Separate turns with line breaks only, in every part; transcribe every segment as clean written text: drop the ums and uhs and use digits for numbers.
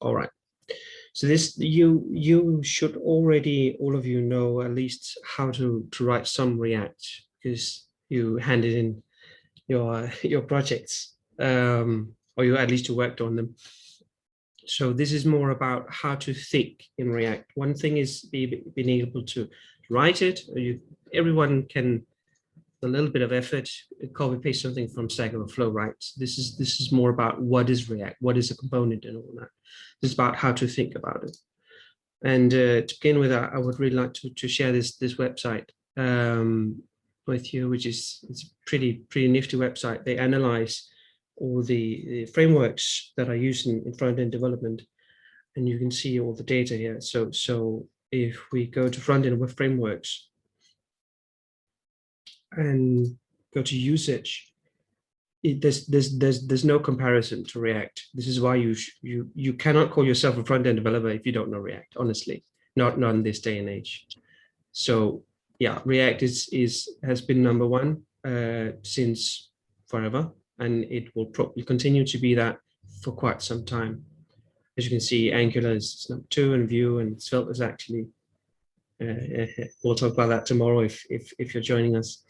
All right. So this you should already, all of you know at least how to write some React, because you handed in your projects, or you at least you worked on them. So this is more about how to think in React. One thing is being able to write it. Everyone can, a little bit of effort, copy paste something from Stack Overflow, right? This is more about what is React, what is a component, and all that. This is about how to think about it. And to begin with, I would really like to share this website with you, which is, it's a pretty nifty website. They analyze all the frameworks that are used in front-end development, and you can see all the data here. So if we go to front-end web frameworks and go to usage, there's no comparison to React. This is why you cannot call yourself a front-end developer if you don't know React, honestly, not in this day and age. So yeah, React has been number one since forever, and it will probably continue to be that for quite some time. As you can see, Angular is number two, and Vue and Svelte is actually, we'll talk about that tomorrow if you're joining us.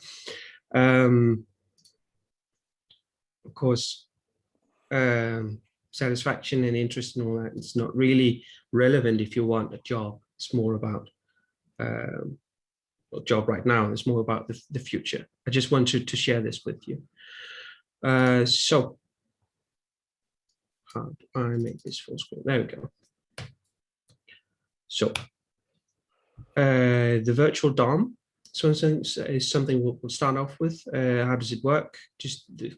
Of course, satisfaction and interest and all that, it's not really relevant if you want a job. It's more about job right now. It's more about the future. I just wanted to share this with you. So how do I make this full screen? There we go. So the virtual DOM, for instance, is something we'll start off with. How does it work? Just the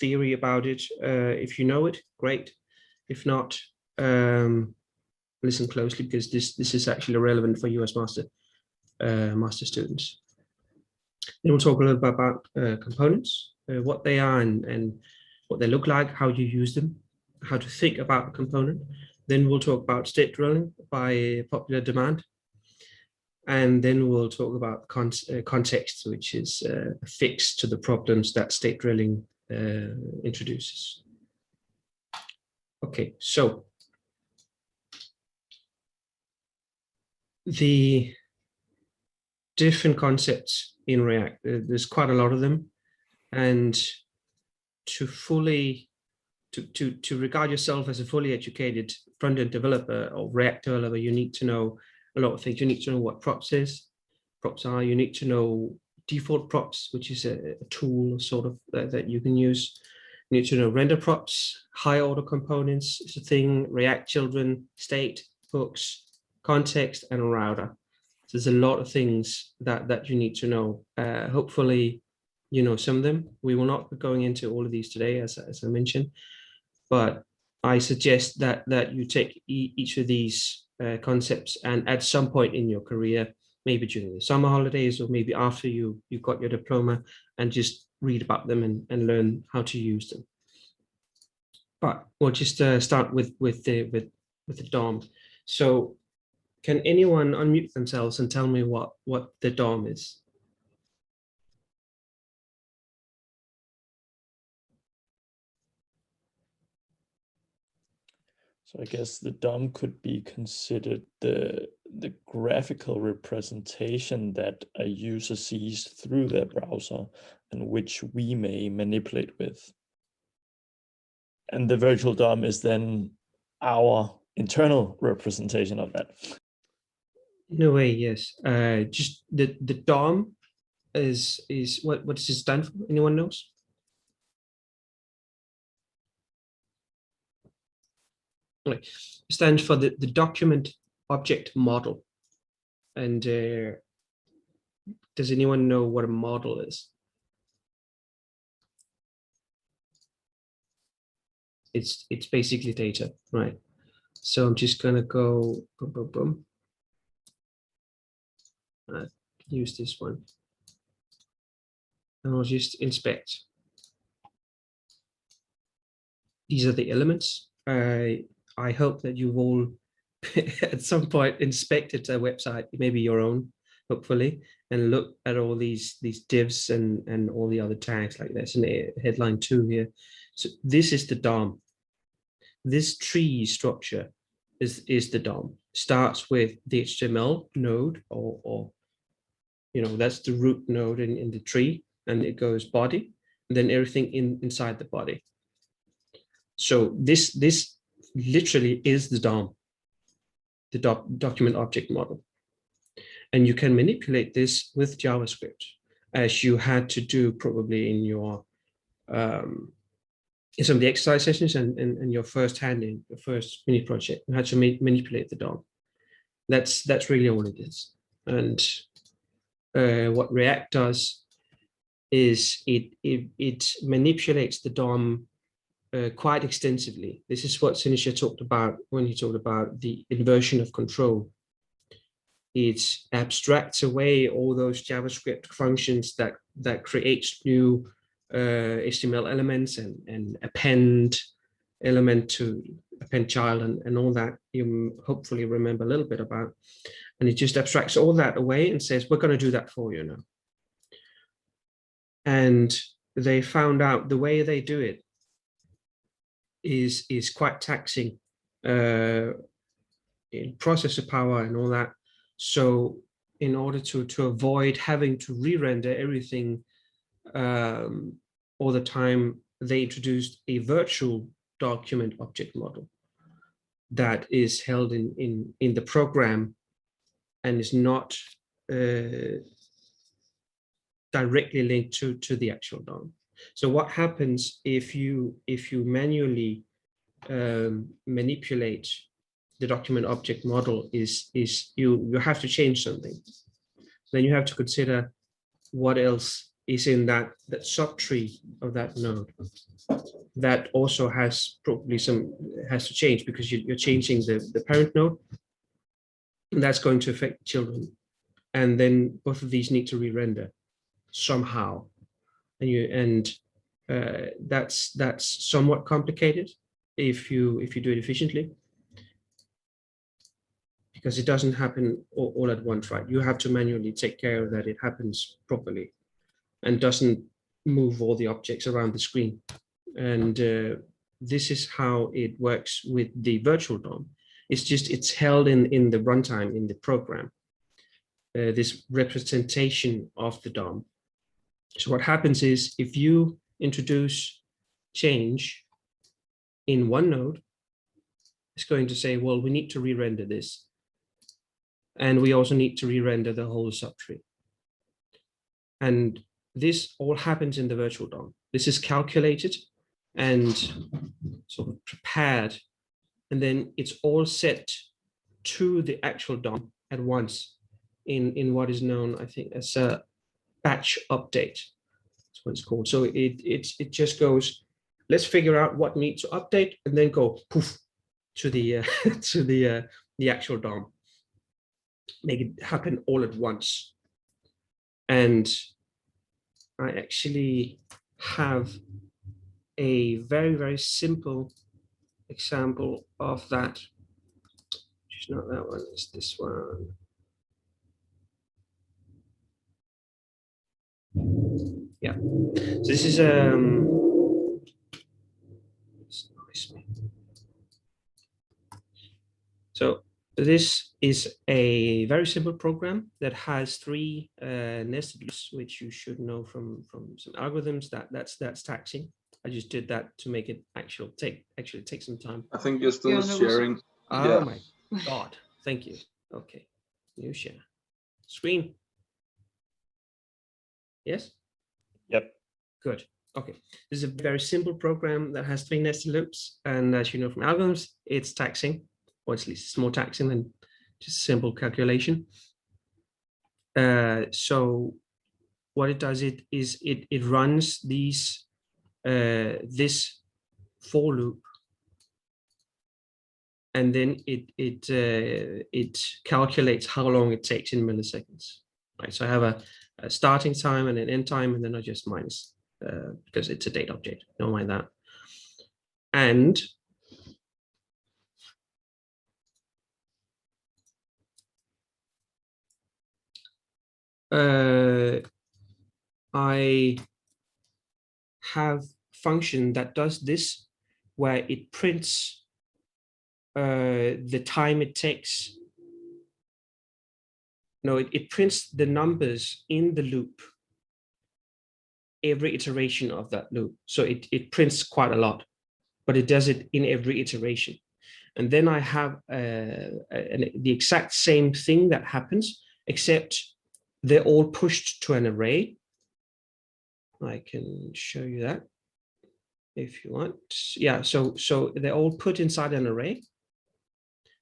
theory about it. If you know it, great. If not, listen closely, because this is actually relevant for you as master students. Then we'll talk a little bit about components, what they are and what they look like, how you use them, how to think about a component. Then we'll talk about state drilling by popular demand. And then we'll talk about context, which is a fix to the problems that state drilling introduces. Okay, so the different concepts in React, there's quite a lot of them, and to regard yourself as a fully educated front-end developer or React developer, you need to know a lot of things. You need to know what props are. You need to know default props, which is a tool sort of that you can use. You need to know render props, high order components is a thing, React children, state, hooks, context, and a router. So there's a lot of things that you need to know. Hopefully, you know some of them. We will not be going into all of these today, as I mentioned, but I suggest that you take each of these concepts, and at some point in your career, maybe during the summer holidays or maybe after you got your diploma, and just read about them and learn how to use them. But we'll just start with the DOM. So can anyone unmute themselves and tell me what the DOM is?
So I guess the DOM could be considered the graphical representation that a user sees through their browser and which we may manipulate with. And the virtual DOM is then our internal representation of that.
In a way, yes. Just the DOM is what does it stand for? Anyone knows? It stands for the document object model. And does anyone know what a model is? It's basically data, right? So I'm just gonna go boom, boom, boom. Use this one, and I'll just inspect. These are the elements. I hope that you've all at some point inspected a website, maybe your own, hopefully, and look at all these divs and all the other tags like this in headline 2 here. So this is the DOM. This tree structure is the DOM. Starts with the HTML node, or that's the root node in the tree, and it goes body, and then everything inside the body. So this literally is the DOM, the document object model. And you can manipulate this with JavaScript, as you had to do probably in your in some of the exercise sessions and your first mini project. You had to manipulate the DOM. That's really all it is. And what React does is it manipulates the DOM quite extensively. This is what Sinisha talked about when he talked about the inversion of control. It abstracts away all those JavaScript functions that creates new HTML elements and append element to append child and all that you hopefully remember a little bit about. And it just abstracts all that away and says, we're going to do that for you now. And they found out the way they do it is quite taxing in processor power and all that. So in order to avoid having to re-render everything all the time, they introduced a virtual document object model that is held in the program and is not directly linked to the actual DOM. So what happens if you manually manipulate the document object model is you have to change something. Then you have to consider what else is in that subtree of that node. That also has to change, because you're changing the parent node, and that's going to affect children. And then both of these need to re-render somehow, and that's somewhat complicated if you do it efficiently, because it doesn't happen all at once, right? You have to manually take care of that it happens properly and doesn't move all the objects around the screen. And this is how it works with the virtual DOM. It's held in the runtime in the program, this representation of the DOM. So what happens is, if you introduce change in one node, it's going to say, well, we need to re-render this. And we also need to re-render the whole subtree. And this all happens in the virtual DOM. This is calculated and sort of prepared, and then it's all set to the actual DOM at once in what is known, I think, as a batch update. That's what it's called. So it just goes, let's figure out what needs to update, and then go poof to the to the actual DOM. Make it happen all at once. And I actually have a very, very simple example of that. It's not that one, it's this one. Yeah, so this is so this is a very simple program that has three nested loops, which you should know from some algorithms. That's taxing. I just did that to make it actually take some time.
I think you're still sharing.
Oh my God, thank you. Okay, new share screen. Yes?
Yep.
Good. Okay, this is a very simple program that has three nested loops, and as you know from algorithms, it's taxing, or at least it's more taxing than just simple calculation. So what it does is it runs these this for loop, and then it calculates how long it takes in milliseconds. Right. So I have a starting time and an end time, and then I just minus because it's a date object. Don't mind that. And I have function that does this, where it prints the time it takes. No, it prints the numbers in the loop every iteration of that loop. So it prints quite a lot, but it does it in every iteration. And then I have the exact same thing that happens, except they're all pushed to an array. I can show you that if you want. Yeah, so they're all put inside an array.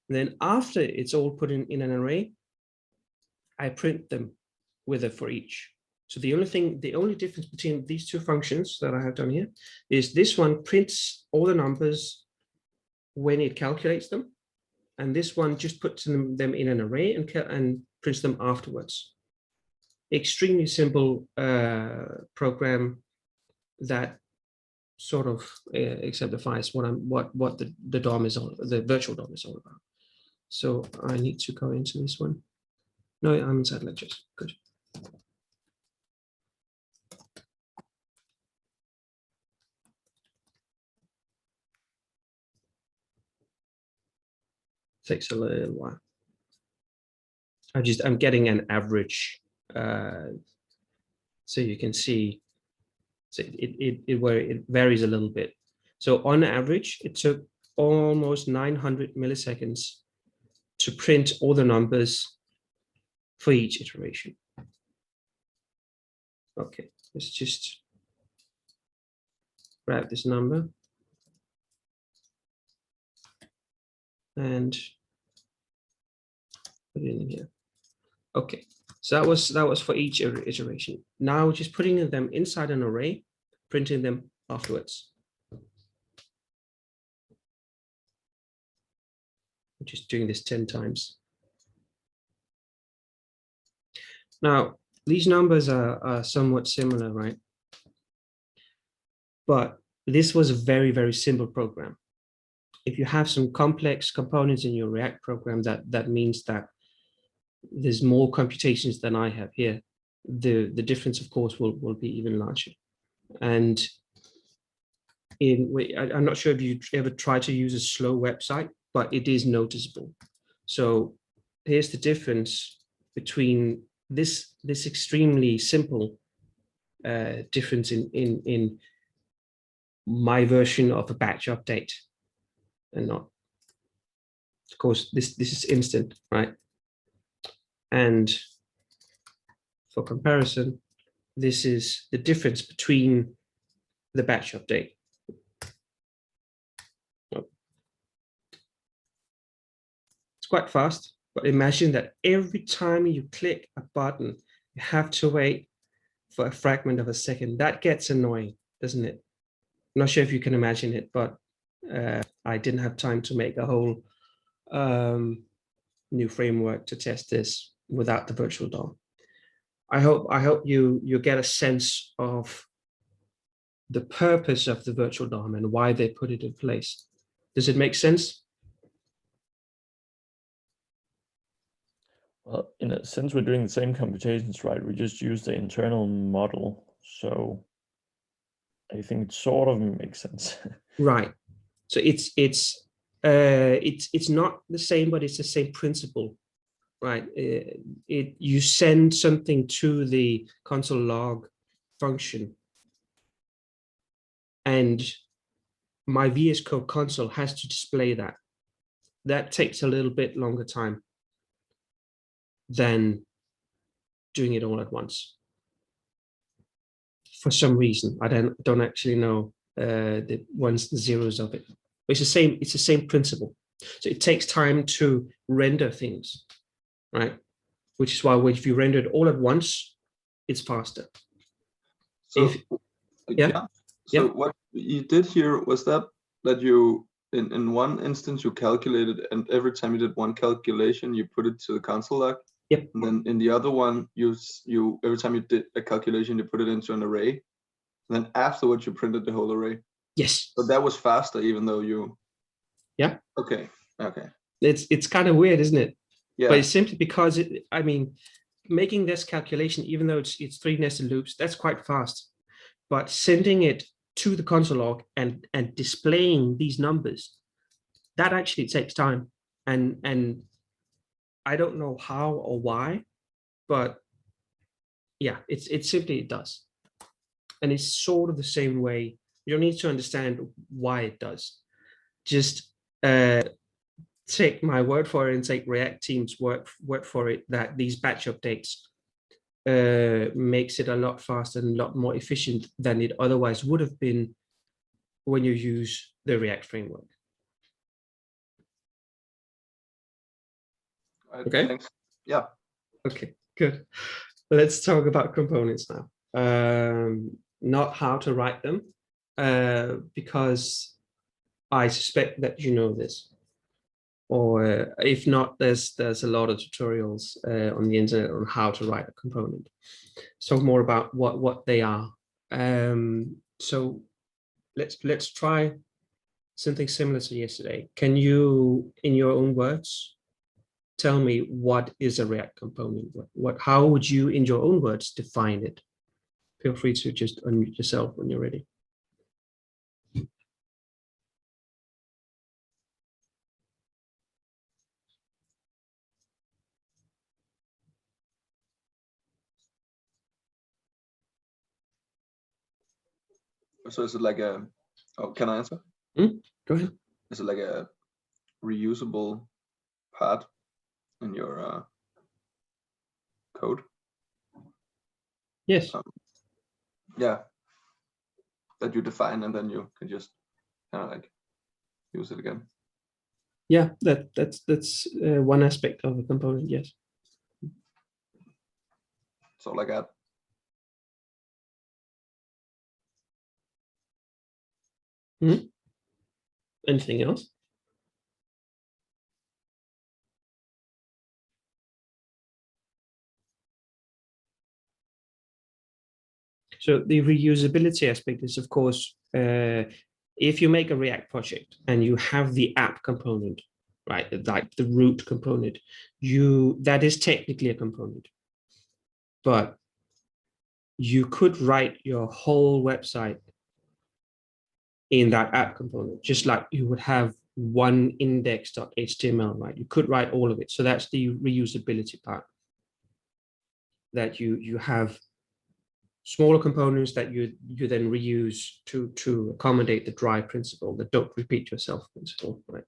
And then after it's all put in an array, I print them with a for each. So the only difference between these two functions that I have done here is this one prints all the numbers when it calculates them, and this one just puts them in an array and prints them afterwards. Extremely simple program that sort of exemplifies what the DOM is all, the virtual DOM is all about. So I need to go into this one. No, I'm inside lectures. Good. Takes a little while. I'm getting an average, so you can see. So it varies a little bit. So on average, it took almost 900 milliseconds to print all the numbers for each iteration. Okay, let's just grab this number and put it in here. Okay, so that was for each iteration. Now just putting them inside an array, printing them afterwards. I'm just doing this 10 times. Now, these numbers are somewhat similar, right? But this was a very, very simple program. If you have some complex components in your React program, that means that there's more computations than I have here. The difference, of course, will be even larger. And I'm not sure if you ever try to use a slow website, but it is noticeable. So here's the difference between this extremely simple difference in my version of a batch update and not. Of course, this is instant, right? And for comparison, this is the difference between the batch update. It's quite fast, but imagine that every time you click a button, you have to wait for a fragment of a second. That gets annoying, doesn't it? I'm not sure if you can imagine it, but I didn't have time to make a whole new framework to test this without the virtual DOM. I hope you get a sense of the purpose of the virtual DOM and why they put it in place. Does it make sense?
Well, in a sense, we're doing the same computations, right? We just use the internal model. So I think it sort of makes sense.
Right. So it's not the same, but it's the same principle, right? You send something to the console log function, and my VS Code console has to display that. That takes a little bit longer time than doing it all at once. For some reason, I don't actually know the ones and zeros of it. But it's the same principle. So it takes time to render things, right? Which is why if you render it all at once, it's faster.
So So what you did here was that you in one instance you calculated, and every time you did one calculation, you put it to the console log.
Yep.
And then in the other one, you every time you did a calculation, you put it into an array. And then afterwards, you printed the whole array.
Yes.
So that was faster, even though you.
Yeah.
Okay. Okay.
It's kind of weird, isn't it?
Yeah.
But it's simply because making this calculation, even though it's 3 nested loops, that's quite fast. But sending it to the console log and displaying these numbers, that actually takes time, and I don't know how or why, but yeah, it simply it does. And it's sort of the same way. You don't need to understand why it does. Just take my word for it and take React team's word for it that these batch updates makes it a lot faster and a lot more efficient than it otherwise would have been when you use the React framework. Okay.
Thanks. Yeah.
Okay, good. Let's talk about components now. Not how to write them, because I suspect that you know this. Or if not, there's a lot of tutorials on the internet on how to write a component. So more about what they are. So let's try something similar to yesterday. Can you, in your own words, tell me what is a React component? How would you, in your own words, define it? Feel free to just unmute yourself when you're ready.
So is it like a, oh, can I answer?
Go ahead.
Is it like a reusable part in your code?
Yes.
Yeah. That you define and then you can just kind of like use it again.
Yeah, that's one aspect of a component. Yes.
So like that.
Anything else? So the reusability aspect is, of course, if you make a React project and you have the app component, right, like the root component, that is technically a component, but you could write your whole website in that app component, just like you would have one index.html, right? You could write all of it. So that's the reusability part, that you have smaller components that you then reuse to accommodate the dry principle, the don't repeat yourself principle, right?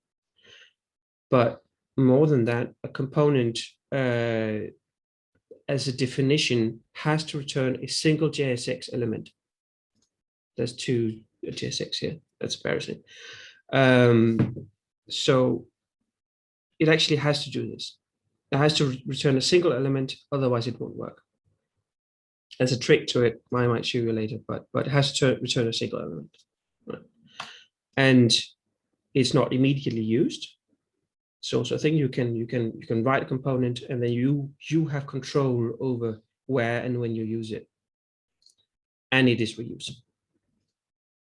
But more than that, a component as a definition has to return a single JSX element. There's two JSX here. That's embarrassing. So it actually has to do this. It has to return a single element, otherwise it won't work. There's a trick to it. I might show you later, but it has to return a single element, right? And it's not immediately used. So I think you can write a component, and then you have control over where and when you use it, and it is reusable,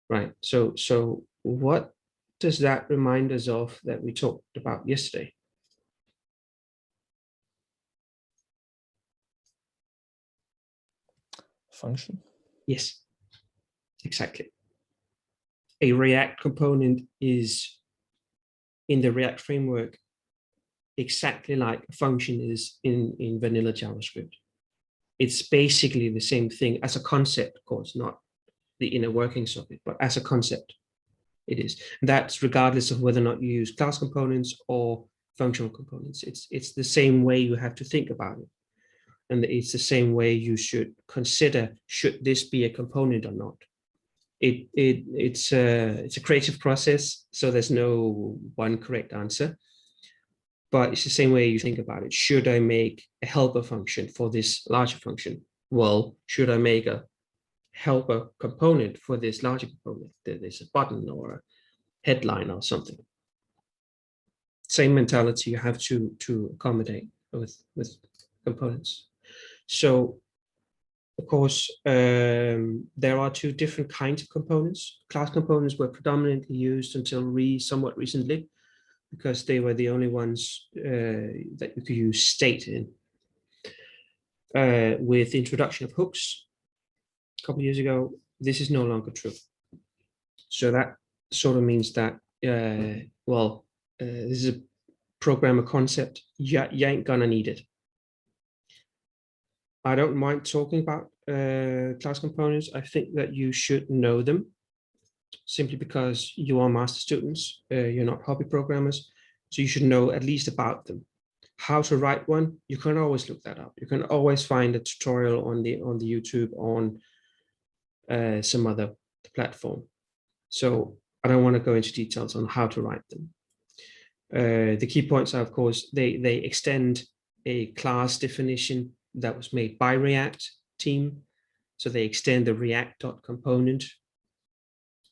right? So what does that remind us of that we talked about yesterday?
Function.
Yes, exactly. A React component is, in the React framework, exactly like a function is in vanilla JavaScript. It's basically the same thing as a concept, of course, not the inner workings of it, but as a concept, it is. And that's regardless of whether or not you use class components or functional components. It's the same way you have to think about it. And it's the same way you should consider, should this be a component or not? It's a creative process, so there's no one correct answer. But it's the same way you think about it. Should I make a helper function for this larger function? Well, should I make a helper component for this larger component? There's a button or a headline or something. Same mentality you have to accommodate with components. So, of course, there are two different kinds of components. Class components were predominantly used until somewhat recently, because they were the only ones that you could use state in. With the introduction of hooks a couple of years ago, this is no longer true. So that sort of means that, well, this is a programmer concept. You ain't gonna need it. I don't mind talking about class components. I think that you should know them, simply because you are master students. You're not hobby programmers, so you should know at least about them. How to write one, you can always look that up. You can always find a tutorial on the YouTube on some other platform. So I don't want to go into details on how to write them. The key points are, of course, they extend a class definition that was made by React team. So they extend the React.component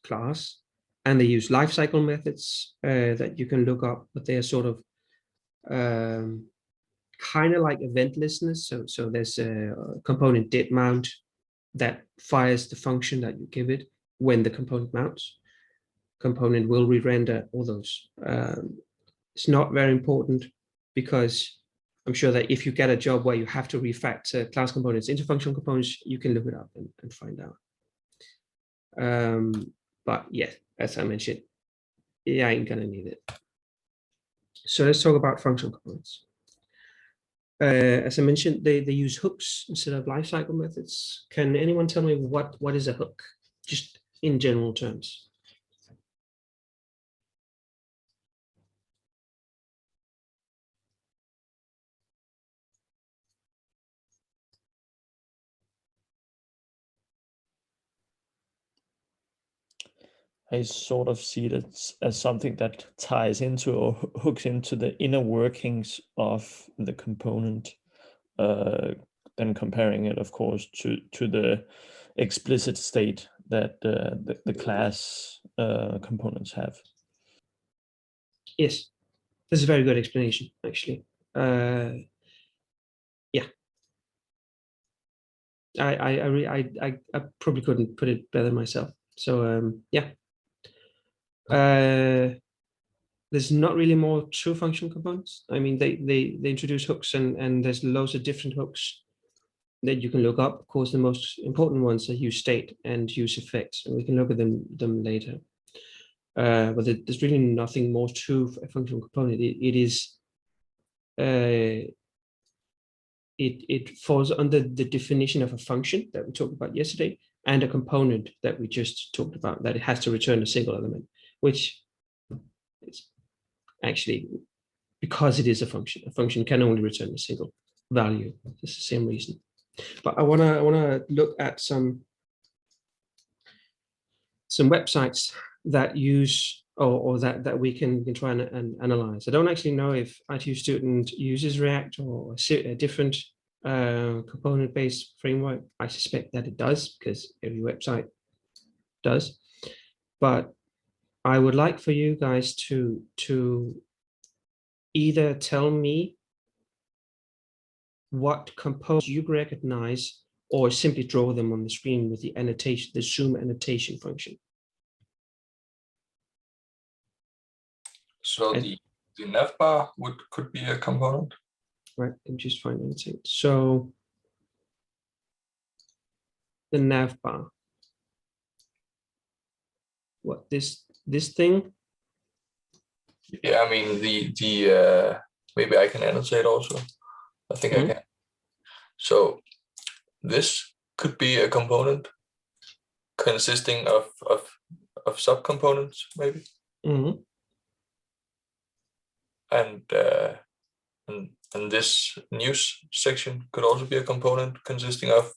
class, and they use lifecycle methods that you can look up, but they are sort of kind of like event listeners. So there's a component did mount that fires the function that you give it when the component mounts. Component will re-render all those. It's not very important, because I'm sure that if you get a job where you have to refactor class components into functional components, you can look it up and find out. But yeah, as I mentioned, I ain't gonna need it. So let's talk about functional components. As I mentioned, they use hooks instead of lifecycle methods. Can anyone tell me what is a hook, just in general terms?
I sort of see it as something that ties into or hooks into the inner workings of the component, then comparing it, of course, to the explicit state that the class components have.
Yes, this is a very good explanation, actually. Yeah, I probably couldn't put it better myself. So yeah, there's not really more to functional components. I mean, they introduce hooks, and there's loads of different hooks that you can look up. Of course, the most important ones are use state and use effects, and we can look at them later. But there's really nothing more to a functional component. It falls under the definition of a function that we talked about yesterday, and a component that we just talked about, that it has to return a single element, which is actually, because it is a function can only return a single value. It's the same reason. But I wanna look at some websites that use or that we can try and analyze. I don't actually know if ITU student uses React or a different component-based framework. I suspect that it does, because every website does. But I would like for you guys to either tell me what components you recognize, or simply draw them on the screen with the annotation, the zoom annotation function.
So the navbar could be a component.
Right, I'm just find anything. So the navbar. What, this thing?
Yeah, I mean the maybe I can annotate also. I think I can. So this could be a component consisting of subcomponents, maybe. And this news section could also be a component consisting of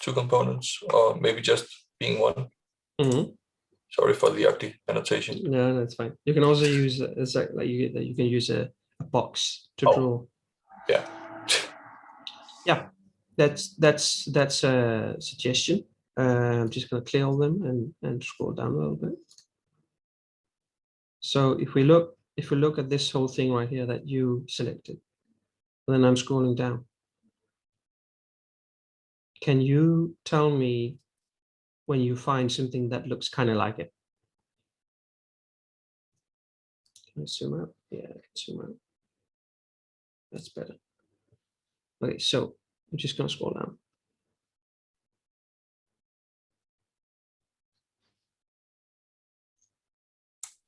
two components, or maybe just being one. Sorry for the ugly annotation.
No, that's fine. You can also use you can use a box to draw.
Yeah.
Yeah, that's a suggestion. I'm just going to clear all them and scroll down a little bit. So if we look at this whole thing right here that you selected, then I'm scrolling down. Can you tell me when you find something that looks kind of like it? Can I zoom out? Yeah, I can zoom out. That's better. Okay, so I'm just going to scroll down.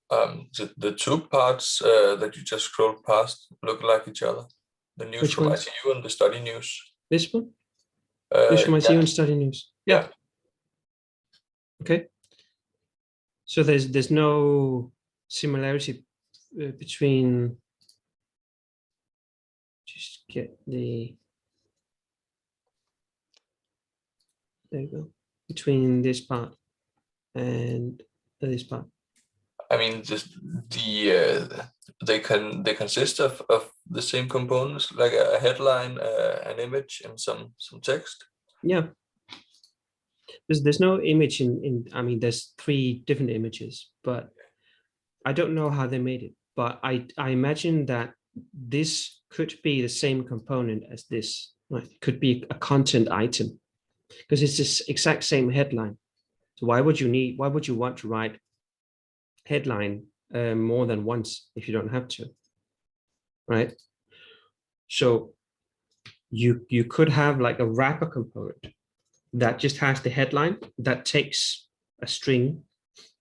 The two parts that you just scrolled past look like each other. The news
Which
from
ones?
ITU and the study news.
This one? News from ITU and study news. Yeah. Okay. So there's no similarity between. Just get the. There you go. Between this part and this part.
I mean, they consist of the same components, like a headline, an image, and some text.
Yeah. There's no image in. I mean, there's 3 different images, but I don't know how they made it. But I imagine that this could be the same component as this. Right? It could be a content item because it's this exact same headline. So why would you want to write headline more than once if you don't have to, right? So you could have like a wrapper component that just has the headline that takes a string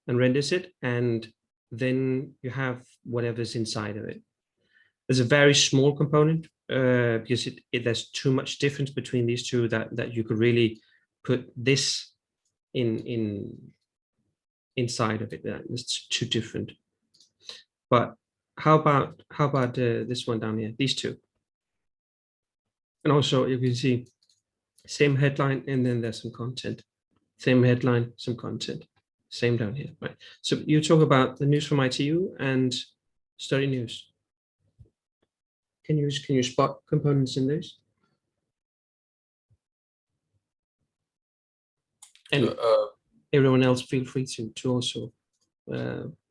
and renders it, and then you have whatever's inside of it. There's a very small component because there's too much difference between these two that you could really put this inside of it. It's too different. But how about this one down here? These two, and also you can see same headline and then there's some content. Same headline, some content. Same down here, right? So you talk about the news from ITU and study news. Can you spot components in those? And everyone else feel free to also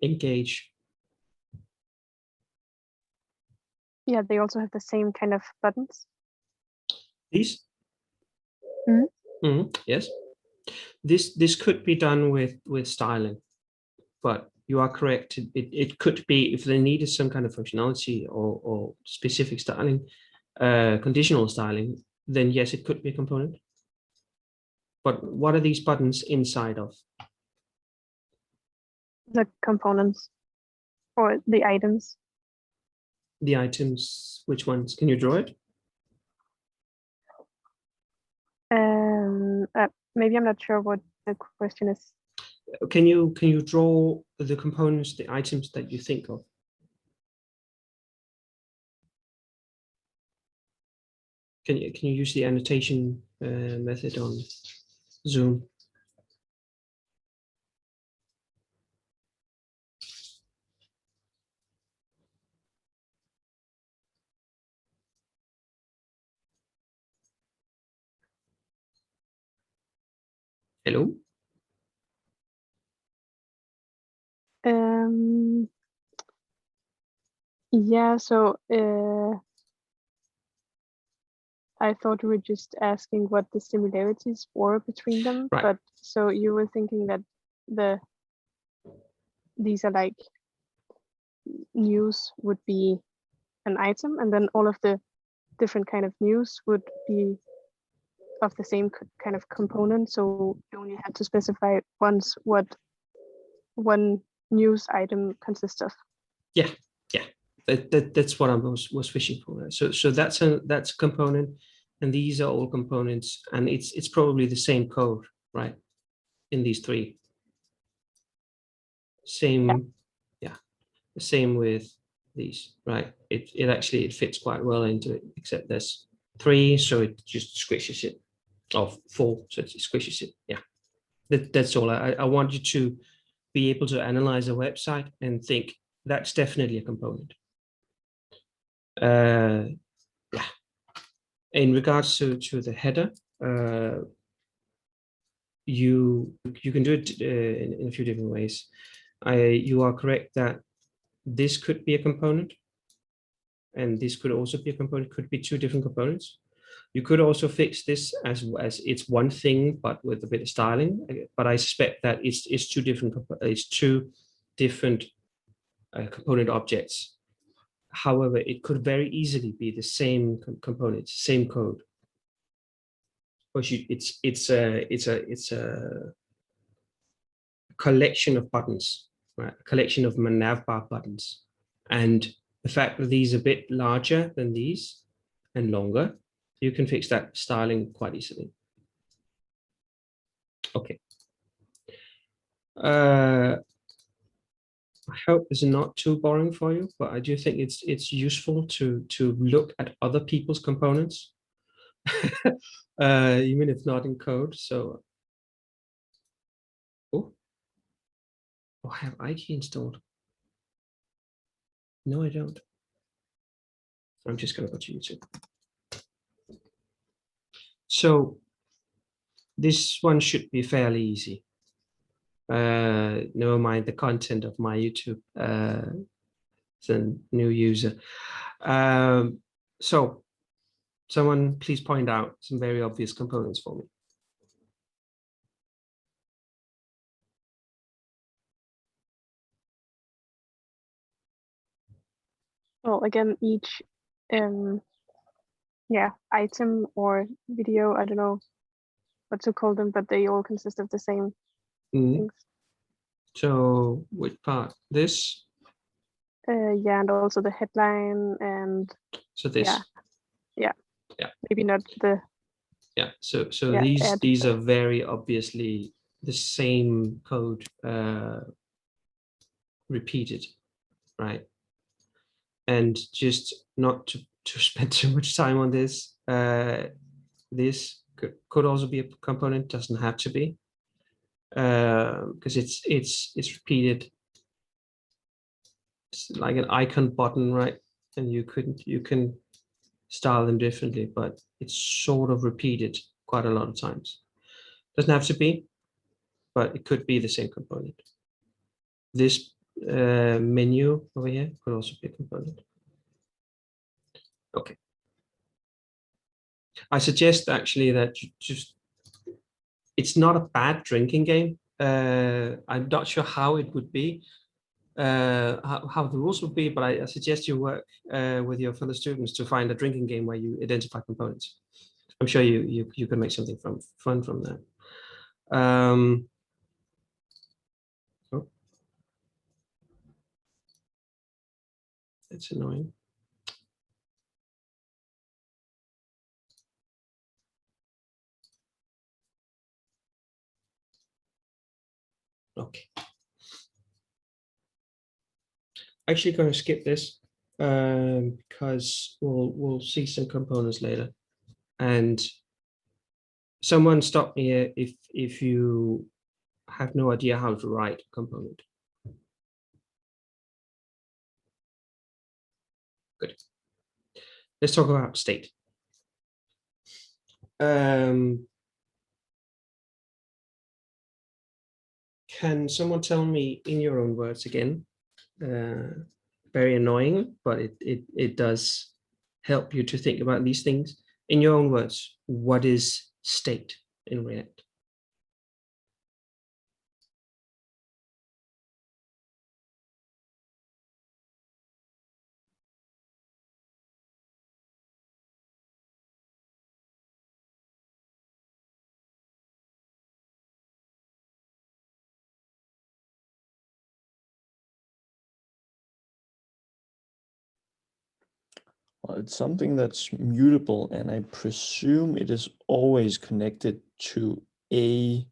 engage.
Yeah, they also have the same kind of buttons.
These?
Mm-hmm.
Yes. This could be done with styling, but you are correct. It could be if they needed some kind of functionality or specific styling, conditional styling, then yes, it could be a component. But what are these buttons inside of?
The components or the items.
The items, which ones? Can you draw it?
Maybe I'm not sure what the question is.
Can you draw the components, the items that you think of? Can you use the annotation method on Zoom? Hello?
Yeah, so I thought we were just asking what the similarities were between them,
right.
But so you were thinking that these are like news would be an item, and then all of the different kind of news would be of the same kind of component. So you only had to specify once what one news item consists of.
Yeah. That's what I was fishing for. So that's a component, and these are all components, and it's probably the same code, right? In these 3. Same, yeah. The same with these, right? It actually fits quite well into it, except there's 3, so it just squishes it. Oh, 4, so it squishes it. Yeah. That's all. I want you to be able to analyze a website and think that's definitely a component. Yeah. In regards to the header, you can do it in a few different ways. You are correct that this could be a component, and this could also be a component. Could be 2 different components. You could also fix this as it's one thing, but with a bit of styling. But I suspect that it's 2 different. It's 2 different component objects. However, it could very easily be the same component, same code. But it's a collection of buttons right? A collection of my navbar buttons. And the fact that these are a bit larger than these and longer, you can fix that styling quite easily. Okay. I hope it's not too boring for you, but I do think it's useful to look at other people's components, even if not in code. So, oh, I have IKEA installed. No, I don't. I'm just going to go to YouTube. So this one should be fairly easy. Never mind the content of my YouTube. It's a new user. So someone please point out some very obvious components for me.
Well, again, each item or video, I don't know what to call them, but they all consist of the same things.
So which part? This?
Yeah, and also the headline and
so this.
Yeah.
Yeah.
Maybe not the.
Yeah. So
Yeah,
these are very obviously the same code repeated, right? And just not to spend too much time on this. This could also be a component, doesn't have to be, because it's repeated. It's like an icon button, right? And you can style them differently, but it's sort of repeated quite a lot of times. Doesn't have to be, but it could be the same component. This menu over here could also be a component. Okay. I suggest actually that you just, it's not a bad drinking game. I'm not sure how it would be, how the rules would be, but I suggest you work with your fellow students to find a drinking game where you identify components. I'm sure you can make something fun from that. Oh, that's annoying. Okay. Actually going to skip this because we'll see some components later. And someone stop me here if you have no idea how to write a component. Good. Let's talk about state. Can someone tell me in your own words again? Very annoying, but it does help you to think about these things. In your own words, what is state in React?
Well, it's something that's mutable, and I presume it is always connected to a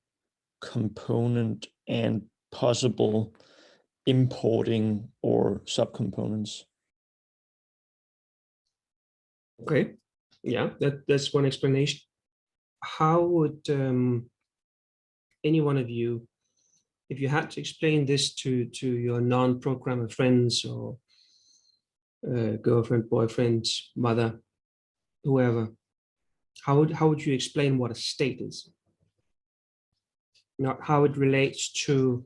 component and possible importing or subcomponents.
Okay, yeah, that's one explanation. How would any one of you, if you had to explain this to your non-programmer friends or girlfriend, boyfriend, mother, whoever, how would you explain what a state is? Not how it relates to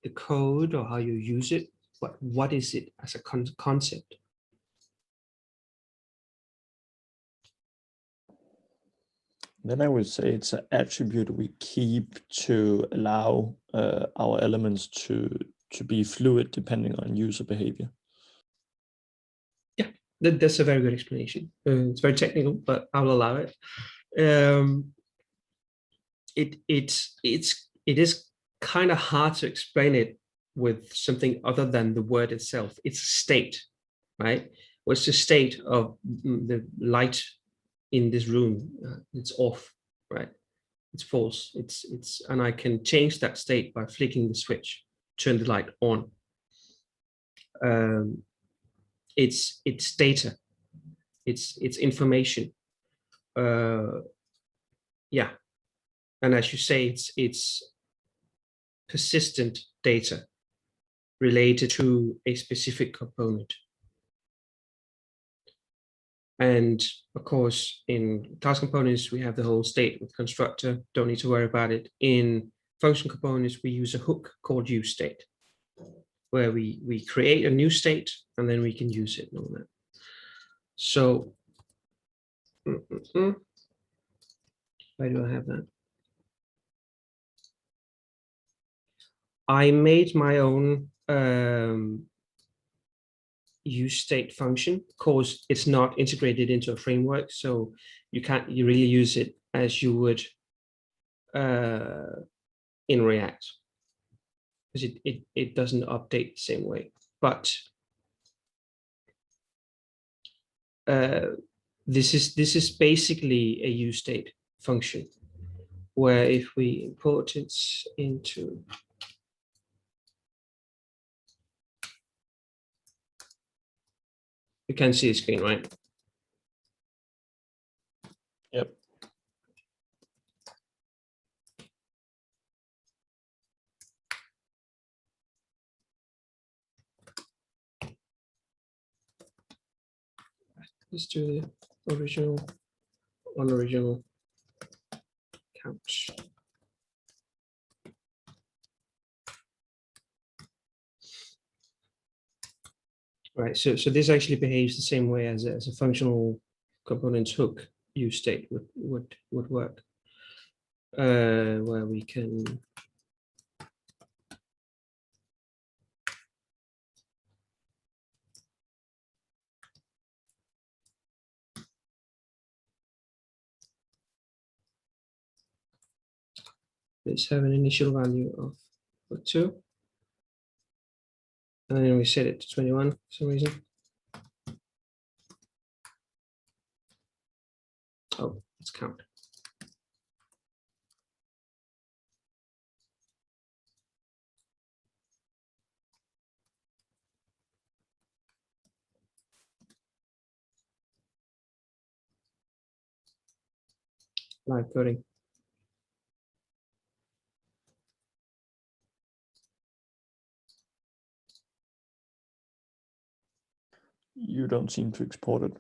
the code or how you use it, but what is it as a concept?
Then I would say it's an attribute we keep to allow our elements to be fluid depending on user behavior.
Yeah, that's a very good explanation. It's very technical, but I'll allow it. It is kind of hard to explain it with something other than the word itself. It's a state, right? What's the state of the light in this room? It's off, right? It's false. And I can change that state by flicking the switch, turn the light on. It's data. It's information. Yeah, and as you say, it's persistent data related to a specific component. And of course, in class components, we have the whole state with constructor. Don't need to worry about it. In function components, we use a hook called useState, where we create a new state and then we can use it and all that. So, why do I have that? I made my own useState function because it's not integrated into a framework, so you can't really use it as you would in React, because it doesn't update the same way. But this is basically a useState function, where if we import it into you can see the screen, right?
Yep.
Let's do the original, unoriginal count. Right, so this actually behaves the same way as a functional components hook useState would work, where we can let's have an initial value of 2, and then we set it to 21 for some reason. Oh, let's count. Live coding.
You don't seem to export it.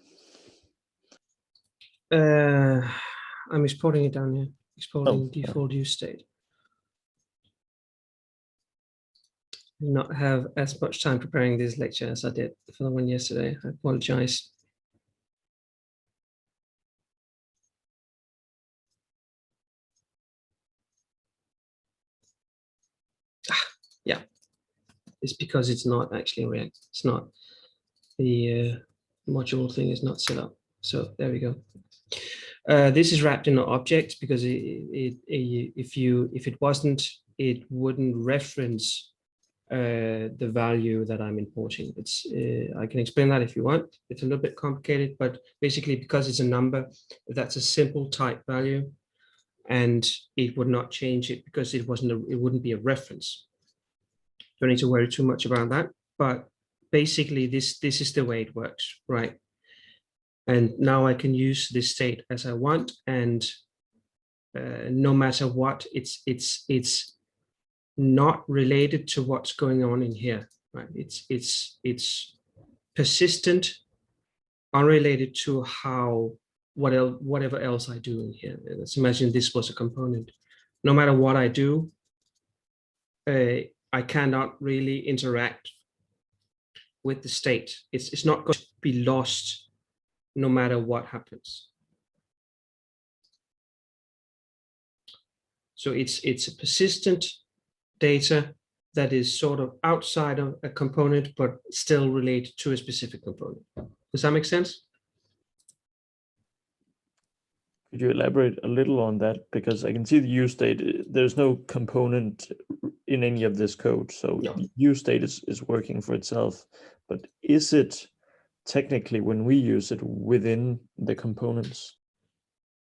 I'm exporting it down here, exporting default useState. Not have as much time preparing this lecture as I did for the one yesterday. I apologize. Yeah, it's because it's not actually React. It's not, the module thing is not set up. So there we go. This is wrapped in an object because if it wasn't, it wouldn't reference the value that I'm importing. It's I can explain that if you want. It's a little bit complicated, but basically because it's a number, that's a simple type value, and it would not change it because it wouldn't be a reference. Don't need to worry too much about that. But basically, this is the way it works, right? And now I can use this state as I want, and no matter what, it's not related to what's going on in here, right? It's persistent, unrelated to whatever else I do in here. Let's imagine this was a component. No matter what I do, I cannot really interact with the state. It's not going to be lost no matter what happens. So it's a persistent data that is sort of outside of a component, but still related to a specific component. Does that make sense?
Could you elaborate a little on that? Because I can see the use state, there's no component in any of this code. So
No.
the use state is working for itself. But is it technically, when we use it, within the components?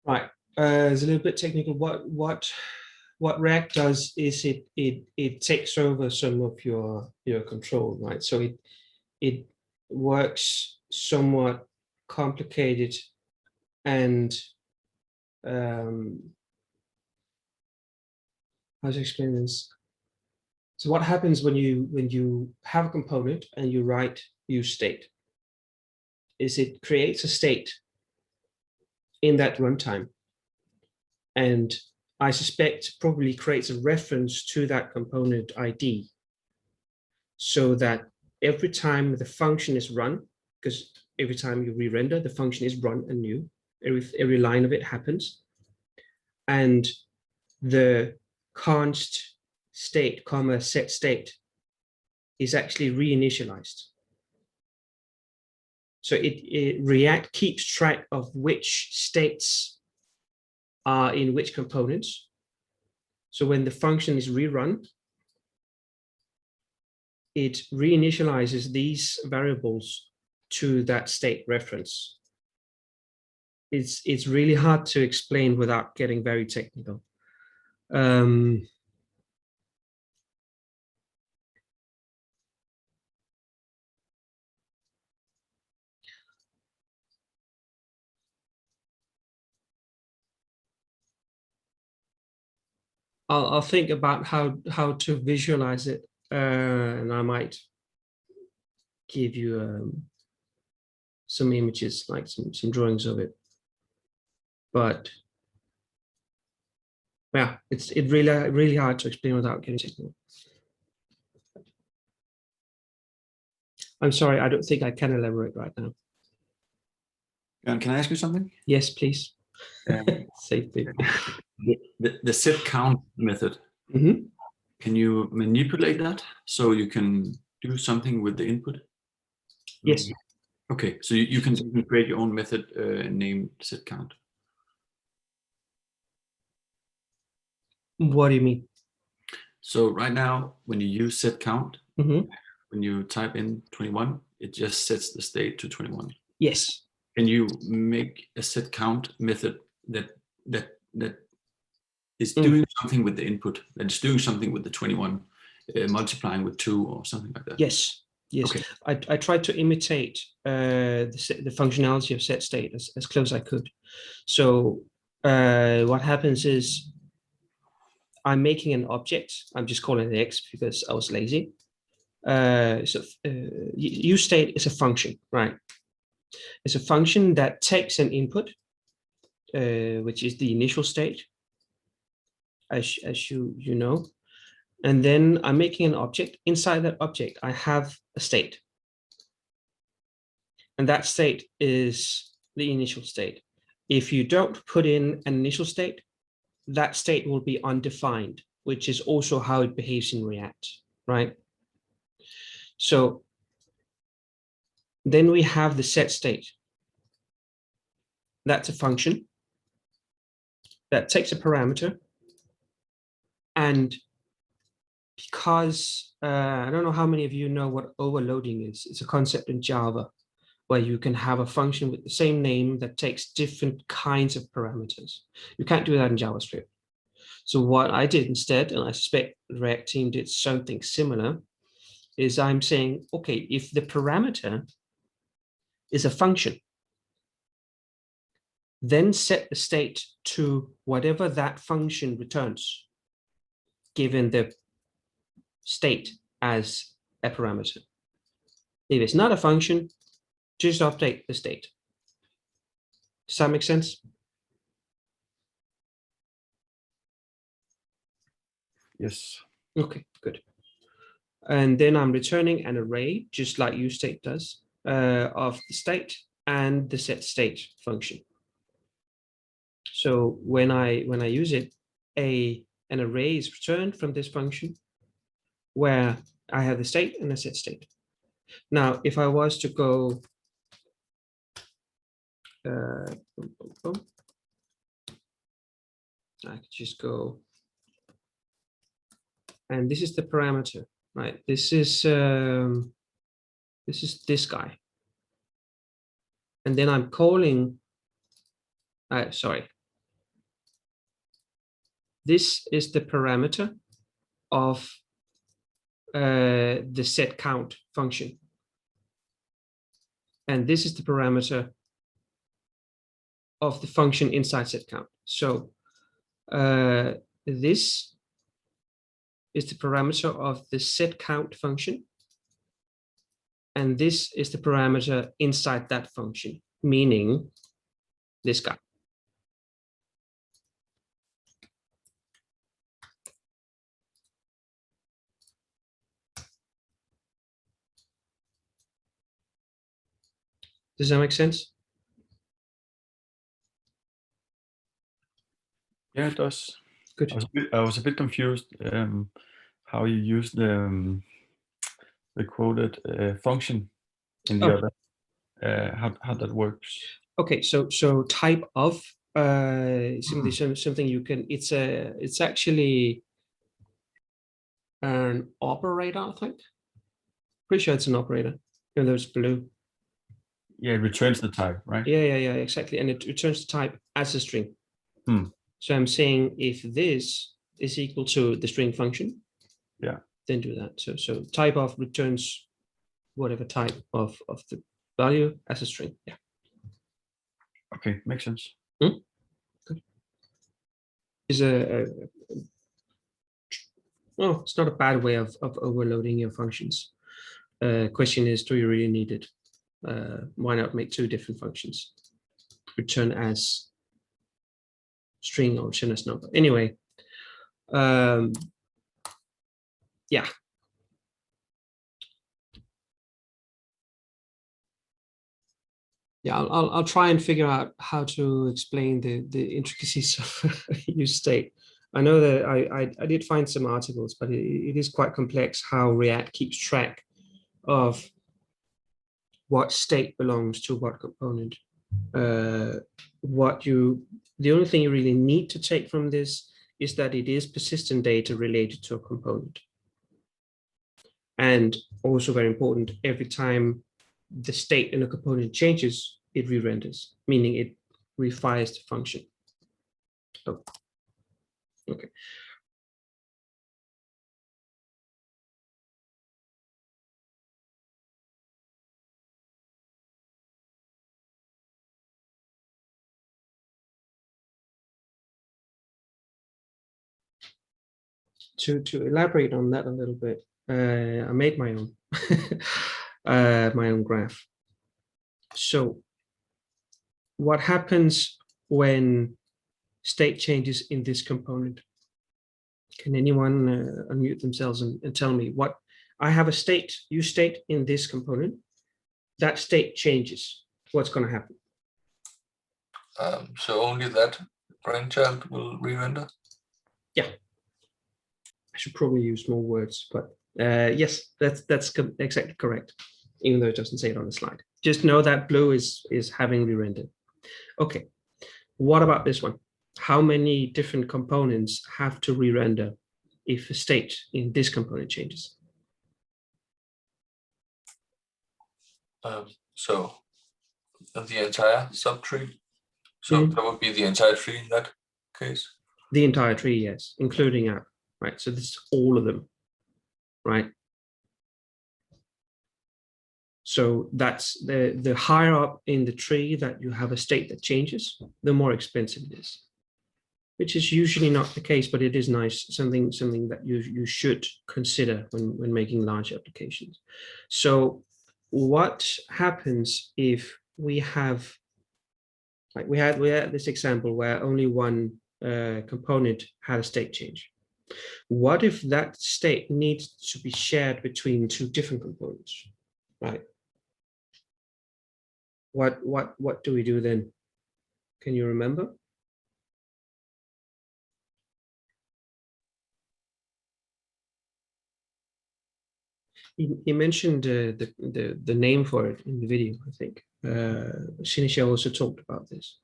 Right. It's a little bit technical. What React does is it takes over some of your control, right? So it works somewhat complicated and how to explain this? So what happens when you have a component and you write use state is it creates a state in that runtime, and I suspect probably creates a reference to that component ID, so that every time the function is run, because every time you re-render, the function is run anew. Every line of it happens, and the const state, comma set state is actually reinitialized. So React keeps track of which states are in which components. So when the function is rerun, it reinitializes these variables to that state reference. It's really hard to explain without getting very technical. I'll think about how to visualize it, and I might give you some images, like some drawings of it. But yeah, it's really hard to explain without getting technical. I'm sorry, I don't think I can elaborate right now.
Can I ask you something?
Yes, please. Safety.
The set count method.
Mm-hmm.
Can you manipulate that so you can do something with the input?
Yes.
Okay, so you can create your own method named set count.
What do you mean?
So right now, when you use set count,
Mm-hmm.
when you type in 21, it just sets the state to 21.
Yes.
Can you make a set count method that is doing something with the input, that is doing something with the 21, multiplying with 2 or something like that?
Yes. Yes.
Okay.
I tried to imitate the functionality of set state as close as I could. So what happens is I'm making an object. I'm just calling it X because I was lazy. Use state is a function, right? It's a function that takes an input, which is the initial state, as you know, and then I'm making an object. Inside that object, I have a state, and that state is the initial state. If you don't put in an initial state, that state will be undefined, which is also how it behaves in React, right? So then we have the set state. That's a function that takes a parameter, and because I don't know how many of you know what overloading is. It's a concept in Java where you can have a function with the same name that takes different kinds of parameters. You can't do that in JavaScript. So what I did instead, and I suspect the React team did something similar, is I'm saying, okay, if the parameter is a function, then set the state to whatever that function returns, given the state as a parameter. If it's not a function, just update the state. Does that make sense?
Yes.
Okay, good. And then I'm returning an array, just like useState does, of the state and the set state function. So when I use it, an array is returned from this function where I have the state and a set state. Now, if I was to go I could just go, and this is the parameter, right? This is this guy, and then I'm calling. Sorry. This is the parameter of the set count function, and this is the parameter of the function inside set count. So this is the parameter of the set count function, and this is the parameter inside that function, meaning this guy. Does that make sense?
Yeah, it does.
Good.
I was a bit confused how you use the quoted function in the other. How that works.
Okay, so type of something you can. It's actually an operator, I think. Pretty sure it's an operator. Even though it's blue.
Yeah, it returns the type, right?
Yeah, exactly, and it returns the type as a string. So I'm saying if this is equal to the string function,
yeah,
then do that. So type of returns whatever type of the value as a string. Yeah.
Okay, makes sense.
Good. Is well, it's not a bad way of overloading your functions. Question is, do you really need it? Why not make two different functions? Return as string or return as number. Anyway, yeah. Yeah, I'll try and figure out how to explain the intricacies of use state. I know that I did find some articles, but it is quite complex how React keeps track of what state belongs to what component. The only thing you really need to take from this is that it is persistent data related to a component. And also very important, every time the state in a component changes, it re-renders, meaning it refires the function. Oh, okay. To elaborate on that a little bit, I made my own my own graph. So what happens when state changes in this component? Can anyone unmute themselves and tell me what? I have a state, use state in this component. That state changes. What's going to happen?
So only that grandchild will re-render?
Yeah. I should probably use more words, but yes, that's exactly correct, even though it doesn't say it on the slide. Just know that blue is having re-rendered. Okay, what about this one? How many different components have to re-render if a state in this component changes?
So the entire subtree. So that would be the entire tree in that case?
The entire tree, yes, including app, right? So this is all of them, right? So that's the higher up in the tree that you have a state that changes, the more expensive it is, which is usually not the case, but it is nice, something that you should consider when making large applications. So what happens if we have, like we had this example where only one component had a state change. What if that state needs to be shared between two different components, right? What do we do then? Can you remember? He mentioned the name for it in the video, I think. Sinisha also talked about this.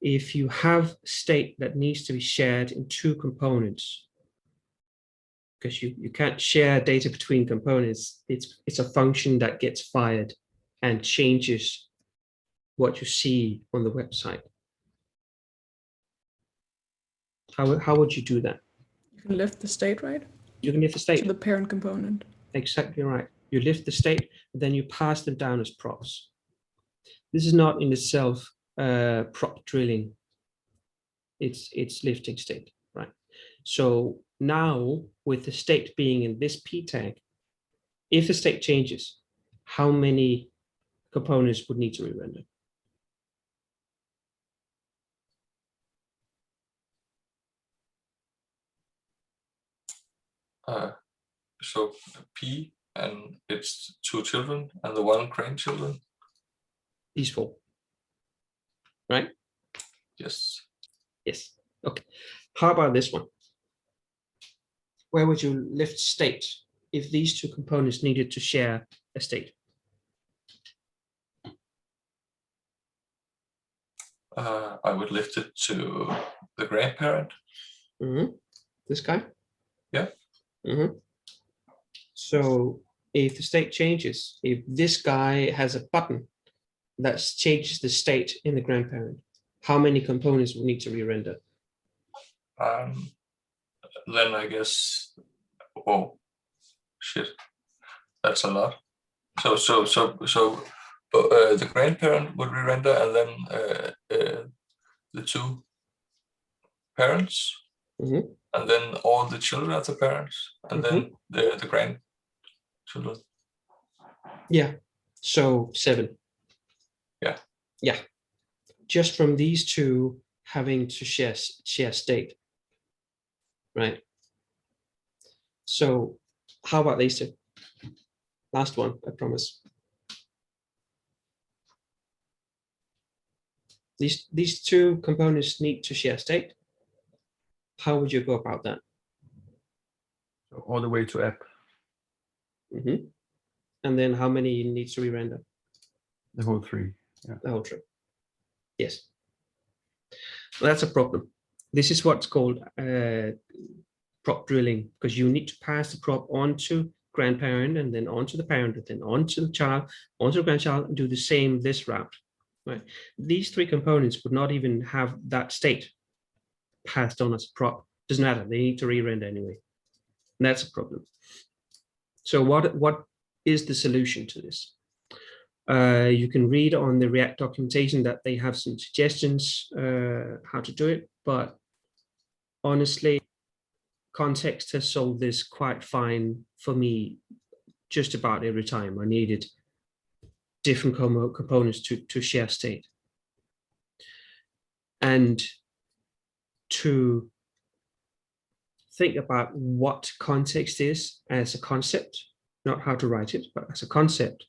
if you have state that needs to be shared in two components, because you can't share data between components, it's a function that gets fired and changes what you see on the website. How would you do that?
You can lift the state, right?
You can lift the state.
To the parent component.
Exactly right. You lift the state, then you pass them down as props. This is not in itself prop drilling. It's lifting state, right? So now with the state being in this p tag, if the state changes, how many components would need to re-render?
So P, and it's 2 children and the 1 grandchildren.
These 4, right?
Yes.
Yes. Okay. How about this one? Where would you lift state if these 2 components needed to share a state?
I would lift it to the grandparent.
This guy?
Yeah.
So if the state changes, if this guy has a button that changes the state in the grandparent, how many components will need to re-render?
Then I guess, oh shit, that's a lot. So the grandparent would re-render, and then the 2 parents, and then all the children of the parents, and then the grandchildren.
Yeah. So 7.
Yeah.
Yeah. Just from these 2 having to share state, right? So how about these 2? Last one, I promise. These 2 components need to share state. How would you go about that?
All the way to app.
And then how many needs to re-render?
The whole 3. Yeah.
The whole tree. Yes. Well, that's a problem. This is what's called prop drilling, because you need to pass the prop onto grandparent, and then onto the parent, and then onto the child, onto the grandchild, and do the same this route. Right. These 3 components would not even have that state passed on as a prop. Doesn't matter. They need to re-render anyway. And that's a problem. So what is the solution to this? You can read on the React documentation that they have some suggestions how to do it, but honestly, context has solved this quite fine for me just about every time I needed different components to share state. And to think about what context is as a concept, not how to write it, but as a concept,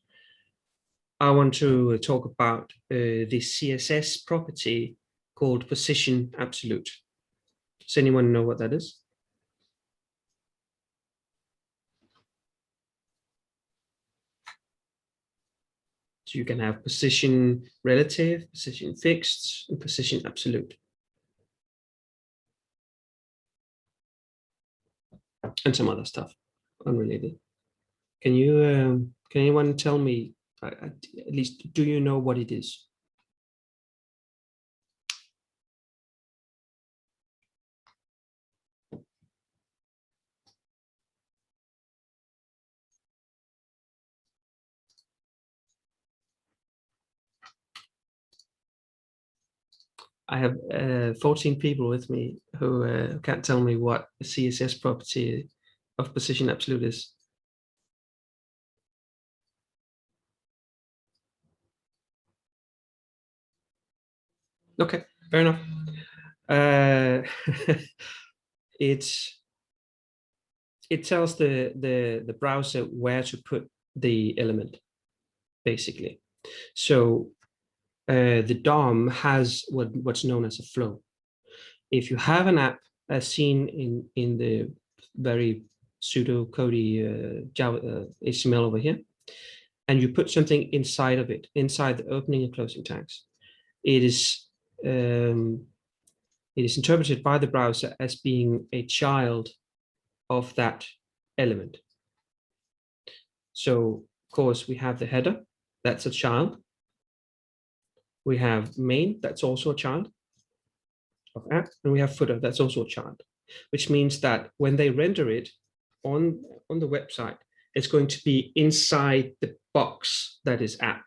I want to talk about the CSS property called position absolute. Does anyone know what that is? So you can have position relative, position fixed, and position absolute. And some other stuff unrelated. Can anyone tell me, at least, do you know what it is? I have 14 people with me who can't tell me what the CSS property of position absolute is. Okay, fair enough. It tells the browser where to put the element, basically. So the DOM has what's known as a flow. If you have an app as seen in the very pseudo-codey Java HTML over here, and you put something inside of it, inside the opening and closing tags, it is it is interpreted by the browser as being a child of that element. So of course we have the header, that's a child. We have main, that's also a child of app, and we have footer, that's also a child, which means that when they render it on the website, it's going to be inside the box that is app,